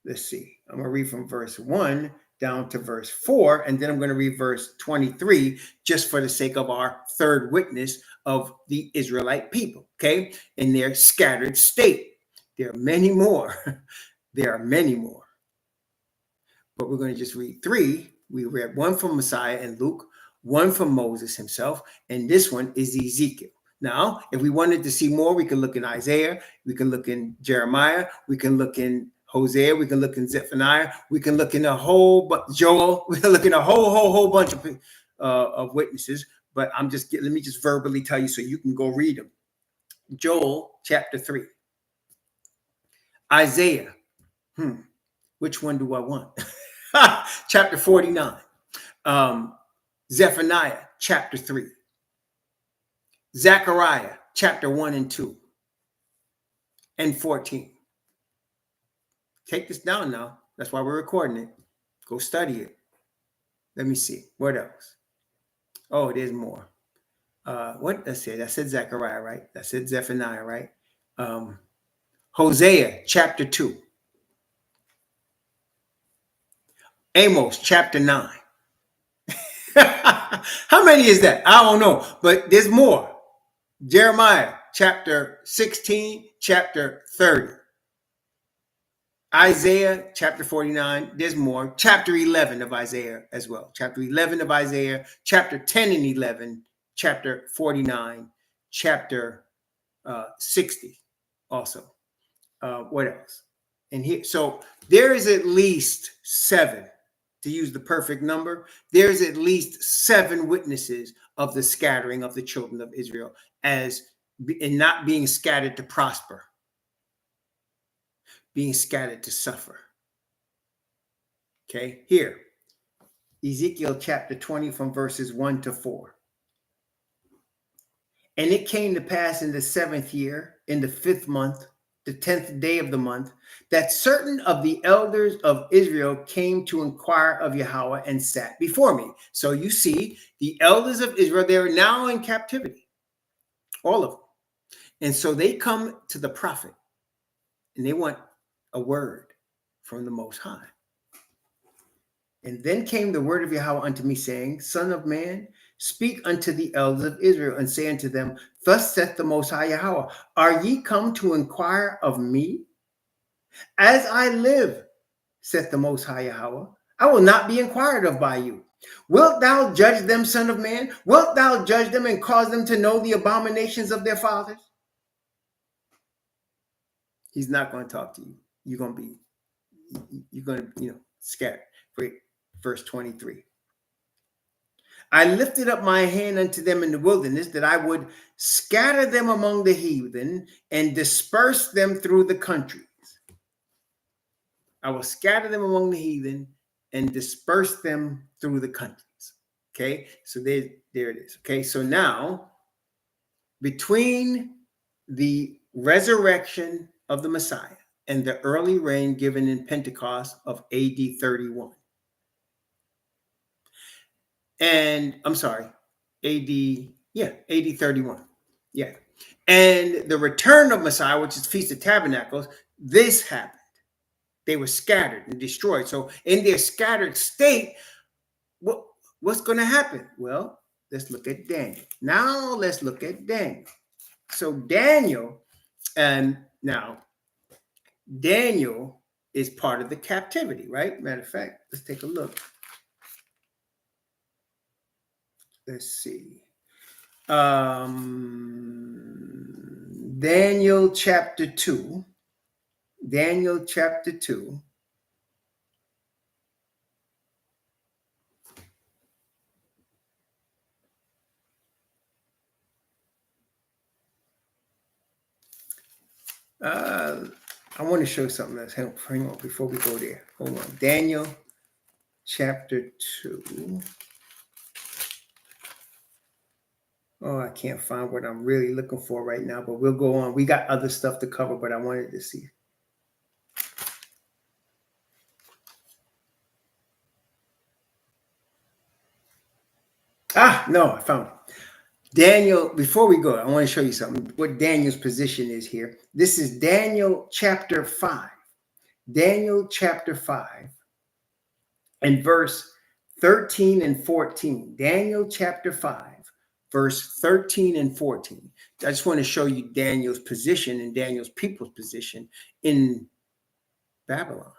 S1: let's see. I'm going to read from verse 1 down to verse 4, and then I'm going to read verse 23 just for the sake of our third witness of the Israelite people, okay, in their scattered state. There are many more. There are many more. But we're going to just read 3. We read one from Messiah and Luke, one from Moses himself, and this one is Ezekiel. Now, if we wanted to see more, we can look in Isaiah, we can look in Jeremiah, we can look in Hosea, we can look in Zephaniah, we can look in a whole Joel, we can look in a whole bunch of witnesses. But let me just verbally tell you so you can go read them. Joel chapter 3, Isaiah. Which one do I want? Chapter 49. Zephaniah chapter 3. Zechariah chapter 1 and 2 and 14. Take this down now. That's why we're recording it. Go study it. Let me see. What else? Oh, there's more. What? Let's see. That said Zechariah, right? That said Zephaniah, right? Hosea chapter 2. Amos chapter 9. How many is that? I don't know, but there's more. Jeremiah chapter 16, chapter 30. Isaiah chapter 49, there's more. Chapter 11 of Isaiah as well. Chapter 11 of Isaiah, chapter 10 and 11, chapter 49, chapter 60 also. What else? And here, so there is at least 7, to use the perfect number. There's at least 7 witnesses of the scattering of the children of Israel and not being scattered to prosper, being scattered to suffer. Okay, here, Ezekiel chapter 20 from verses 1 to 4. And it came to pass in the 7th year, in the 5th month, the 10th day of the month, that certain of the elders of Israel came to inquire of Yahweh and sat before me. So you see, the elders of Israel, they're now in captivity, all of them. And so they come to the prophet and they want a word from the Most High. And then came the word of Yahweh unto me, saying, Son of man, speak unto the elders of Israel, and say unto them, Thus saith the Most High Yahweh, Are ye come to inquire of me? As I live, saith the Most High Yahweh, I will not be inquired of by you. Wilt thou judge them, son of man? Wilt thou judge them and cause them to know the abominations of their fathers? He's not going to talk to you. You're going to scatter. Verse 23. I lifted up my hand unto them in the wilderness, that I would scatter them among the heathen and disperse them through the countries. I will scatter them among the heathen and disperse them through the countries. Okay, so there it is. Okay, so now between the resurrection of the Messiah and the early rain given in Pentecost of AD 31. And I'm sorry, AD 31. Yeah. And the return of Messiah, which is Feast of Tabernacles, this happened. They were scattered and destroyed. So in their scattered state, what's going to happen? Well, let's look at Daniel. Now let's look at Daniel. So Daniel is part of the captivity, right? Matter of fact, let's take a look. Let's see. Daniel chapter 2. Daniel chapter 2. I want to show something else. Hang on before we go there. Hold on. Daniel chapter 2. Oh, I can't find what I'm really looking for right now, but we'll go on. We got other stuff to cover, but I wanted to see. No, I found it. Daniel, before we go, I want to show you something, what Daniel's position is here. This is Daniel chapter 5. Daniel chapter 5 and verse 13 and 14. Daniel chapter 5, verse 13 and 14. I just want to show you Daniel's position and Daniel's people's position in Babylon.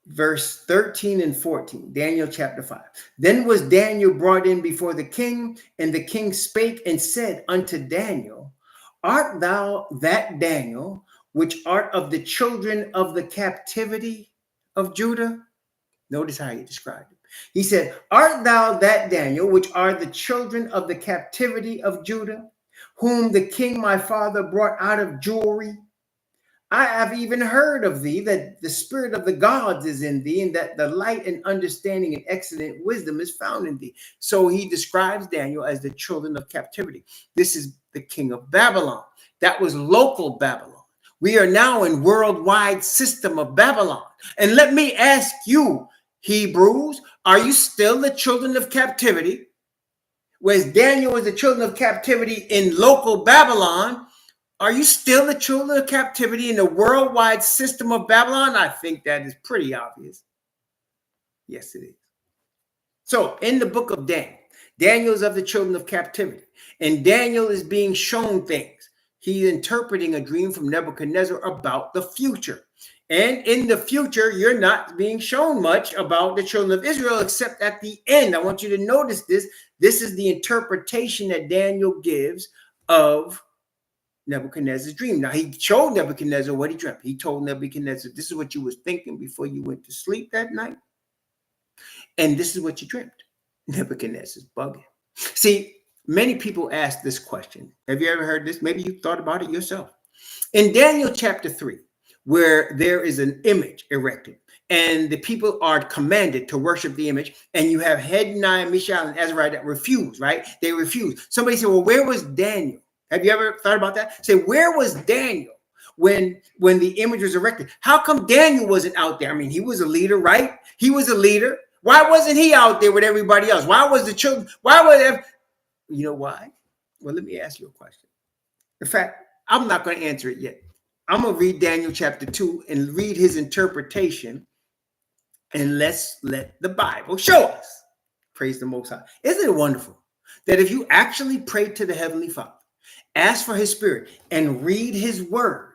S1: Verse 13 and 14, Daniel chapter 5. Then was Daniel brought in before the king, and the king spake and said unto Daniel, Art thou that Daniel, which art of the children of the captivity of Judah? Notice how he described it. He said, Art thou that Daniel, which are the children of the captivity of Judah, whom the king my father brought out of Jewry? I have even heard of thee, that the spirit of the gods is in thee, and that the light and understanding and excellent wisdom is found in thee. So he describes Daniel as the children of captivity. This is the king of Babylon. That was local Babylon. We are now in worldwide system of Babylon. And let me ask you, Hebrews, are you still the children of captivity? Whereas Daniel was the children of captivity in local Babylon, are you still the children of captivity in the worldwide system of Babylon? I think that is pretty obvious. Yes, it is. So in the book of Daniel, Daniel is of the children of captivity, and Daniel is being shown things. He's interpreting a dream from Nebuchadnezzar about the future. And in the future, you're not being shown much about the children of Israel, except at the end. I want you to notice this. This is the interpretation that Daniel gives of Nebuchadnezzar's dream. Now, he showed Nebuchadnezzar what he dreamt. He told Nebuchadnezzar, this is what you was thinking before you went to sleep that night. And this is what you dreamt. Nebuchadnezzar's bugging. See, many people ask this question. Have you ever heard this? Maybe you thought about it yourself. In Daniel chapter 3, where there is an image erected, and the people are commanded to worship the image, and you have Hananiah, Mishael, and Azariah that refuse, right? They refuse. Somebody said, well, where was Daniel? Have you ever thought about that? Say, where was Daniel when the image was erected? How come Daniel wasn't out there? I mean, he was a leader, right? He was a leader. Why wasn't he out there with everybody else? Why was the children? Why was you know why? Well, let me ask you a question. In fact, I'm not going to answer it yet. I'm going to read Daniel chapter 2 and read his interpretation, and let's let the Bible show us. Praise the Most High. Isn't it wonderful that if you actually pray to the Heavenly Father, ask for his spirit, and read his word,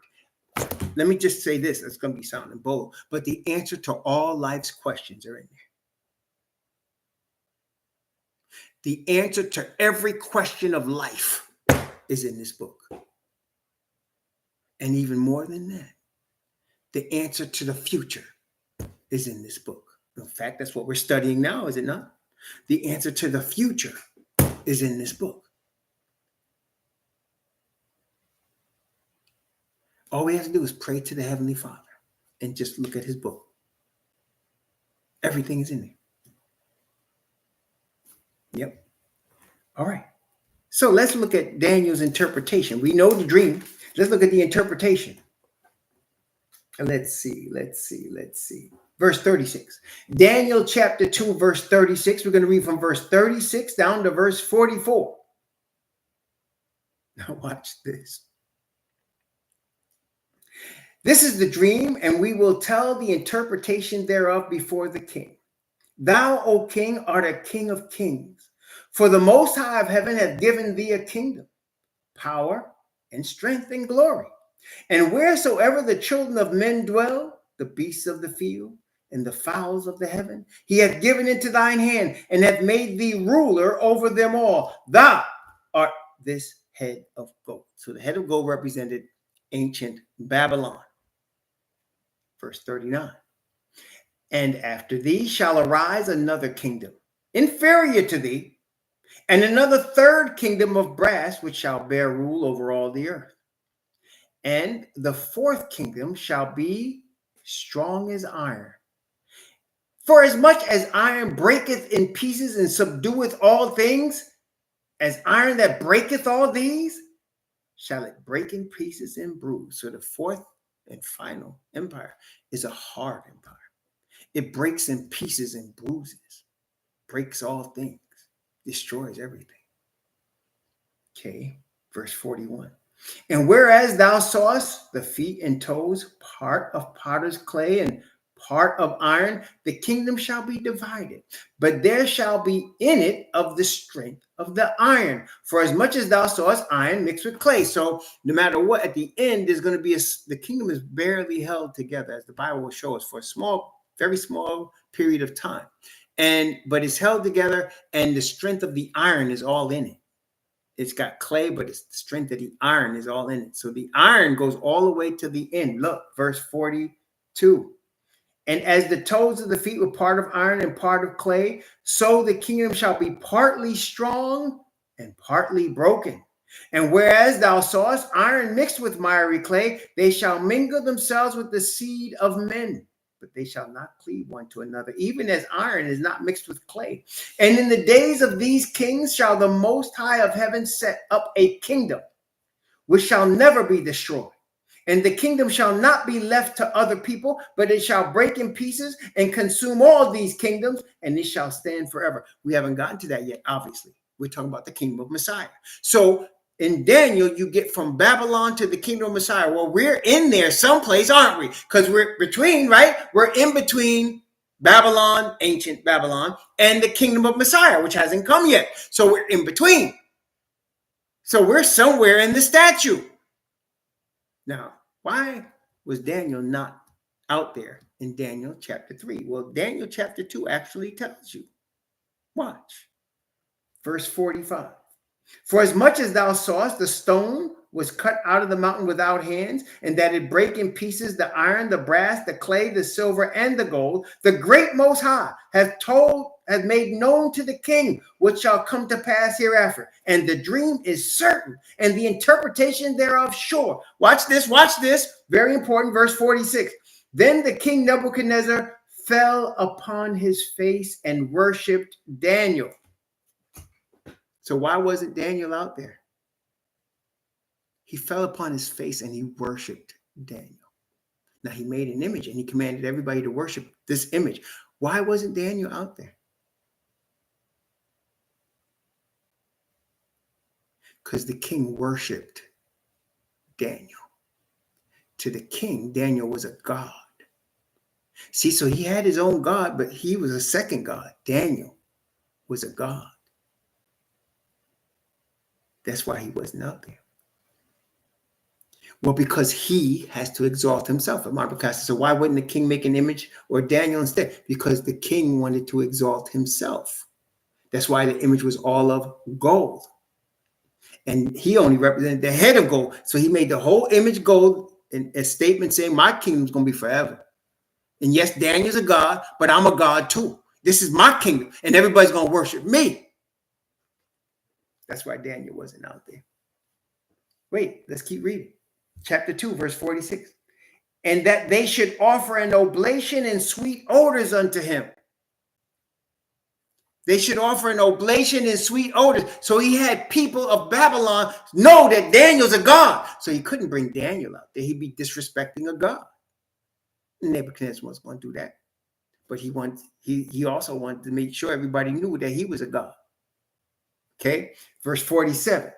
S1: let me just say this, it's going to be sounding bold, but the answer to all life's questions are in there. The answer to every question of life is in this book. And even more than that, the answer to the future is in this book. In fact, that's what we're studying now, is it not? The answer to the future is in this book. All we have to do is pray to the Heavenly Father and just look at his book. Everything is in there. Yep. All right. So let's look at Daniel's interpretation. We know the dream. Let's look at the interpretation. Let's see. Verse 36. Daniel chapter 2, verse 36. We're going to read from verse 36 down to verse 44. Now watch this. This is the dream, and we will tell the interpretation thereof before the king. Thou, O king, art a king of kings. For the Most High of heaven hath given thee a kingdom, power, and strength, and glory. And wheresoever the children of men dwell, the beasts of the field, and the fowls of the heaven, he hath given into thine hand, and hath made thee ruler over them all. Thou art this head of gold. So the head of gold represented ancient Babylon. Verse 39. And after thee shall arise another kingdom, inferior to thee, and another third kingdom of brass, which shall bear rule over all the earth. And the fourth kingdom shall be strong as iron. For as much as iron breaketh in pieces and subdueth all things, as iron that breaketh all these, shall it break in pieces and bruise. So the fourth and final empire is a hard empire. It breaks in pieces and bruises, breaks all things, destroys everything. Okay, verse 41. And whereas thou sawest the feet and toes, part of potter's clay and part of iron, the kingdom shall be divided, but there shall be in it of the strength of the iron. For as much as thou sawest iron mixed with clay. So no matter what, at the end, there's going to be the kingdom is barely held together, as the Bible will show us, for a small, very small period of time. But it's held together, and the strength of the iron is all in it. It's got clay, but it's the strength of the iron is all in it. So the iron goes all the way to the end. Look, verse 42. And as the toes of the feet were part of iron and part of clay, so the kingdom shall be partly strong and partly broken. And whereas thou sawest iron mixed with miry clay, they shall mingle themselves with the seed of men, but they shall not cleave one to another, even as iron is not mixed with clay. And in the days of these kings shall the Most High of heaven set up a kingdom which shall never be destroyed, And the kingdom shall not be left to other people, but it shall break in pieces and consume all these kingdoms, and it shall stand forever. We haven't gotten to that yet, obviously. We're talking about the kingdom of Messiah. So in Daniel, you get from Babylon to the kingdom of Messiah. Well, we're in there someplace, aren't we? Because we're between, right? We're in between Babylon, ancient Babylon, and the kingdom of Messiah, which hasn't come yet. So we're in between. So we're somewhere in the statue. Now, why was Daniel not out there in Daniel chapter 3? Well, Daniel chapter 2 actually tells you. Watch. Verse 45. For as much as thou sawest, the stone was cut out of the mountain without hands, and that it break in pieces the iron, the brass, the clay, the silver, and the gold, the great Most High hath made known to the king what shall come to pass hereafter. And the dream is certain, and the interpretation thereof sure. Watch this, watch this. Very important, verse 46. Then the king Nebuchadnezzar fell upon his face and worshipped Daniel. So why wasn't Daniel out there? He fell upon his face and he worshiped Daniel. Now he made an image and he commanded everybody to worship this image. Why wasn't Daniel out there? Because the king worshiped Daniel. To the king, Daniel was a god. See, so he had his own god, but he was a second god. Daniel was a god. That's why he wasn't out there. Well, because he has to exalt himself. So why wouldn't the king make an image or Daniel instead? Because the king wanted to exalt himself. That's why the image was all of gold. And he only represented the head of gold. So he made the whole image gold in a statement saying, my kingdom's going to be forever. And yes, Daniel's a god, but I'm a god too. This is my kingdom, and everybody's going to worship me. That's why Daniel wasn't out there. Wait, let's keep reading. Chapter 2, verse 46. And that they should offer an oblation and sweet odors unto him. They should offer an oblation and sweet odors. So he had people of Babylon know that Daniel's a god. So he couldn't bring Daniel out there. He'd be disrespecting a god. Nebuchadnezzar wasn't going to do that. But he also wanted to make sure everybody knew that he was a god. Okay, verse 47.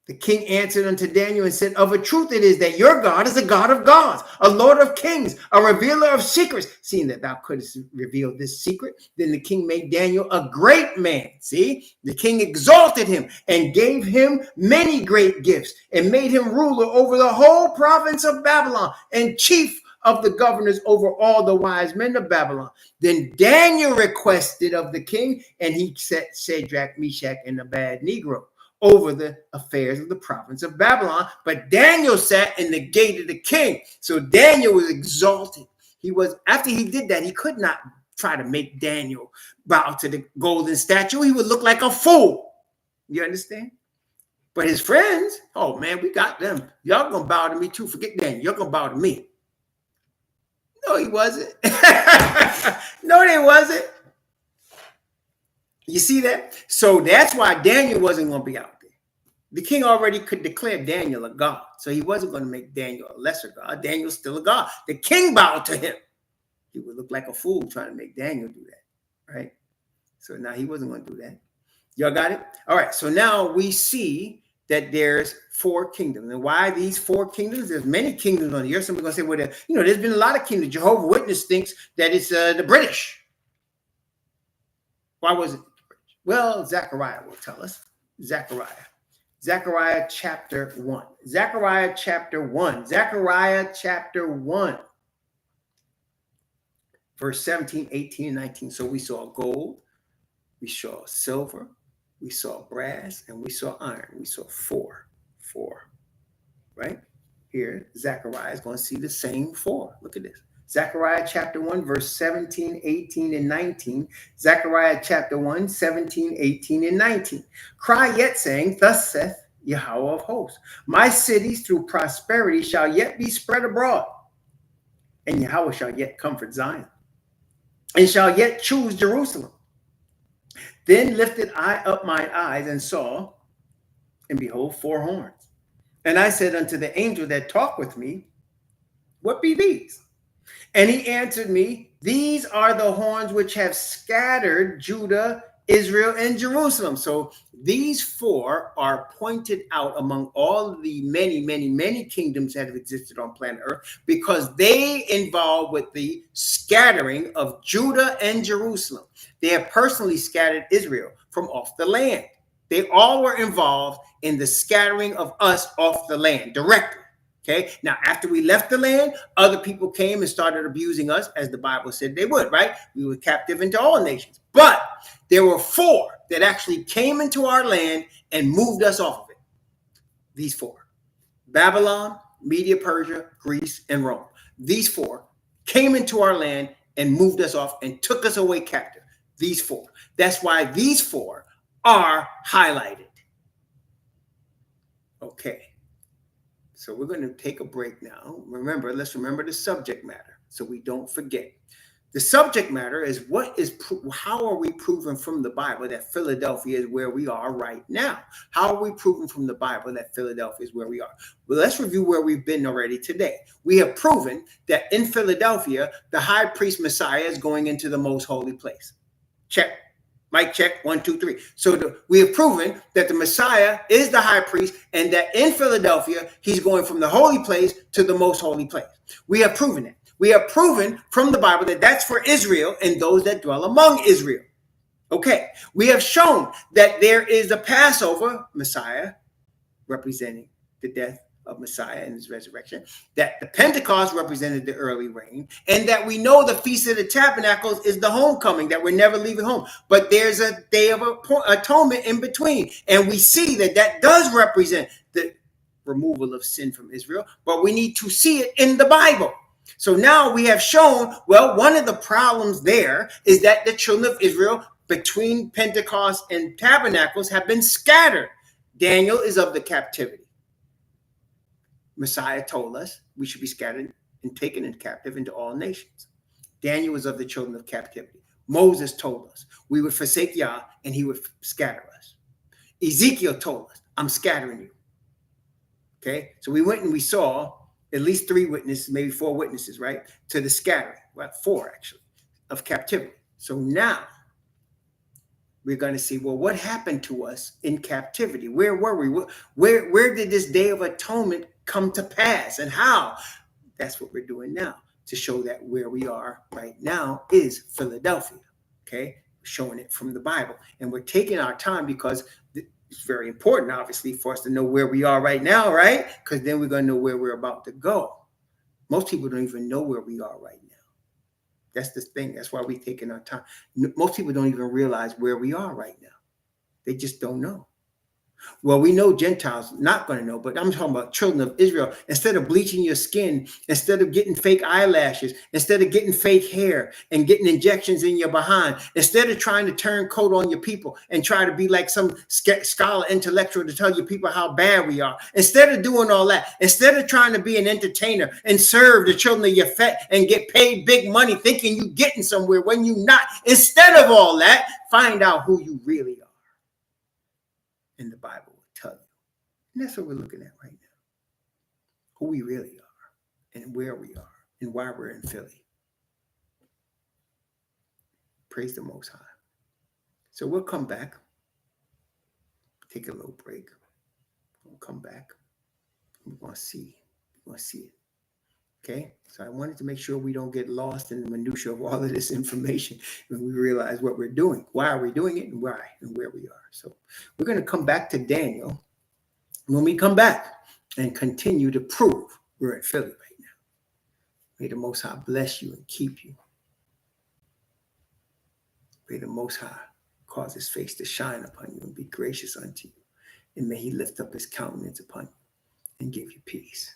S1: The king answered unto Daniel and said, of a truth it is that your God is a God of gods, a Lord of kings, a revealer of secrets. Seeing that thou couldst reveal this secret, then the king made Daniel a great man. See, the king exalted him and gave him many great gifts and made him ruler over the whole province of Babylon and chief of the governors over all the wise men of Babylon. Then Daniel requested of the king, and he set Shadrach, Meshach, and Abednego over the affairs of the province of Babylon. But Daniel sat in the gate of the king. So Daniel was exalted. After he did that, he could not try to make Daniel bow to the golden statue. He would look like a fool. You understand? But his friends, oh man, we got them. Y'all gonna bow to me too. Forget Daniel. You're gonna bow to me. No, he wasn't. No, they wasn't. You see that? So that's why Daniel wasn't going to be out there. The king already could declare Daniel a god. So he wasn't going to make Daniel a lesser god. Daniel's still a god. The king bowed to him. He would look like a fool trying to make Daniel do that. Right? So now he wasn't going to do that. Y'all got it? All right. So now we see that there's 4 kingdoms. And why these 4 kingdoms? There's many kingdoms on the earth. Somebody's going to say, well, there's been a lot of kingdoms. Jehovah's Witness thinks that it's the British. Why was it the British? Well, Zechariah will tell us. Zechariah chapter 1. Zechariah chapter 1. Zechariah chapter 1. Verse 17, 18, and 19. So we saw gold. We saw silver. We saw brass, and we saw iron. We saw 4. Right? Here, Zechariah is going to see the same 4. Look at this. Zechariah chapter 1, verse 17, 18, and 19. Zechariah chapter 1, 17, 18, and 19. Cry yet, saying, thus saith Yahweh of hosts, my cities through prosperity shall yet be spread abroad, and Yahweh shall yet comfort Zion, and shall yet choose Jerusalem. Then lifted I up mine eyes and saw, and behold, 4 horns. And I said unto the angel that talked with me, What be these? And he answered me, these are the horns which have scattered Judah, Israel, and Jerusalem. So these four are pointed out among all of the many, many, many kingdoms that have existed on planet Earth because they involve with the scattering of Judah and Jerusalem. They have personally scattered Israel from off the land. They all were involved in the scattering of us off the land directly. Okay. Now, after we left the land, other people came and started abusing us, as the Bible said they would, right? We were captive into all nations. But there were four that actually came into our land and moved us off of it. These four: Babylon, Media, Persia, Greece, and Rome. These four came into our land and moved us off and took us away captive. These four. That's why these four are highlighted. Okay. So we're going to take a break now. Remember, let's remember the subject matter so we don't forget. The subject matter is how are we proving from the Bible that Philadelphia is where we are right now? How are we proving from the Bible that Philadelphia is where we are? Well, let's review where we've been already today. We have proven that in Philadelphia, the high priest Messiah is going into the most holy place. Check. Mic check, 1, 2, 3. So we have proven that the Messiah is the high priest and that in Philadelphia, he's going from the holy place to the most holy place. We have proven it. We have proven from the Bible that that's for Israel and those that dwell among Israel. Okay. We have shown that there is a Passover Messiah representing the death of Messiah and his resurrection, that the Pentecost represented the early rain, and that we know the Feast of the Tabernacles is the homecoming, that we're never leaving home. But there's a Day of Atonement in between, and we see that that does represent the removal of sin from Israel, but we need to see it in the Bible. So now we have shown, well, one of the problems there is that the children of Israel between Pentecost and Tabernacles have been scattered. Daniel is of the captivity. Messiah told us we should be scattered and taken in captive into all nations. Daniel was of the children of captivity. Moses told us we would forsake Yah and he would scatter us. Ezekiel told us, I'm scattering you. Okay, so we went and we saw at least 3 witnesses, maybe 4 witnesses, right, to the scattering. Well, 4 actually, of captivity. So now we're going to see, well, what happened to us in captivity? Where were we? Where did this Day of Atonement come to pass and how? That's what we're doing now to show that where we are right now is Philadelphia. Okay, we're showing it from the Bible, and we're taking our time because it's very important, obviously, for us to know where we are right now, right? Because then we're going to know where we're about to go. Most people don't even know where we are right now. That's the thing. That's why we're taking our time. Most people don't even realize where we are right now. They just don't know. Well, we know Gentiles not going to know, but I'm talking about children of Israel. Instead of bleaching your skin, instead of getting fake eyelashes, instead of getting fake hair and getting injections in your behind, instead of trying to turn coat on your people and try to be like some scholar intellectual to tell you people how bad we are, instead of doing all that, instead of trying to be an entertainer and serve the children of your fet and get paid big money thinking you're getting somewhere when you're not, instead of all that, find out who you really are. And the Bible will tell you. And that's what we're looking at right now. Who we really are and where we are and why we're in Philly. Praise the Most High. So we'll come back. Take a little break. We'll come back. We're going to see. We're going to see it. Okay? So I wanted to make sure we don't get lost in the minutia of all of this information when we realize what we're doing. Why are we doing it and why and where we are. So we're going to come back to Daniel when we come back and continue to prove we're in Philly right now. May the Most High bless you and keep you. May the Most High cause his face to shine upon you and be gracious unto you. And may he lift up his countenance upon you and give you peace.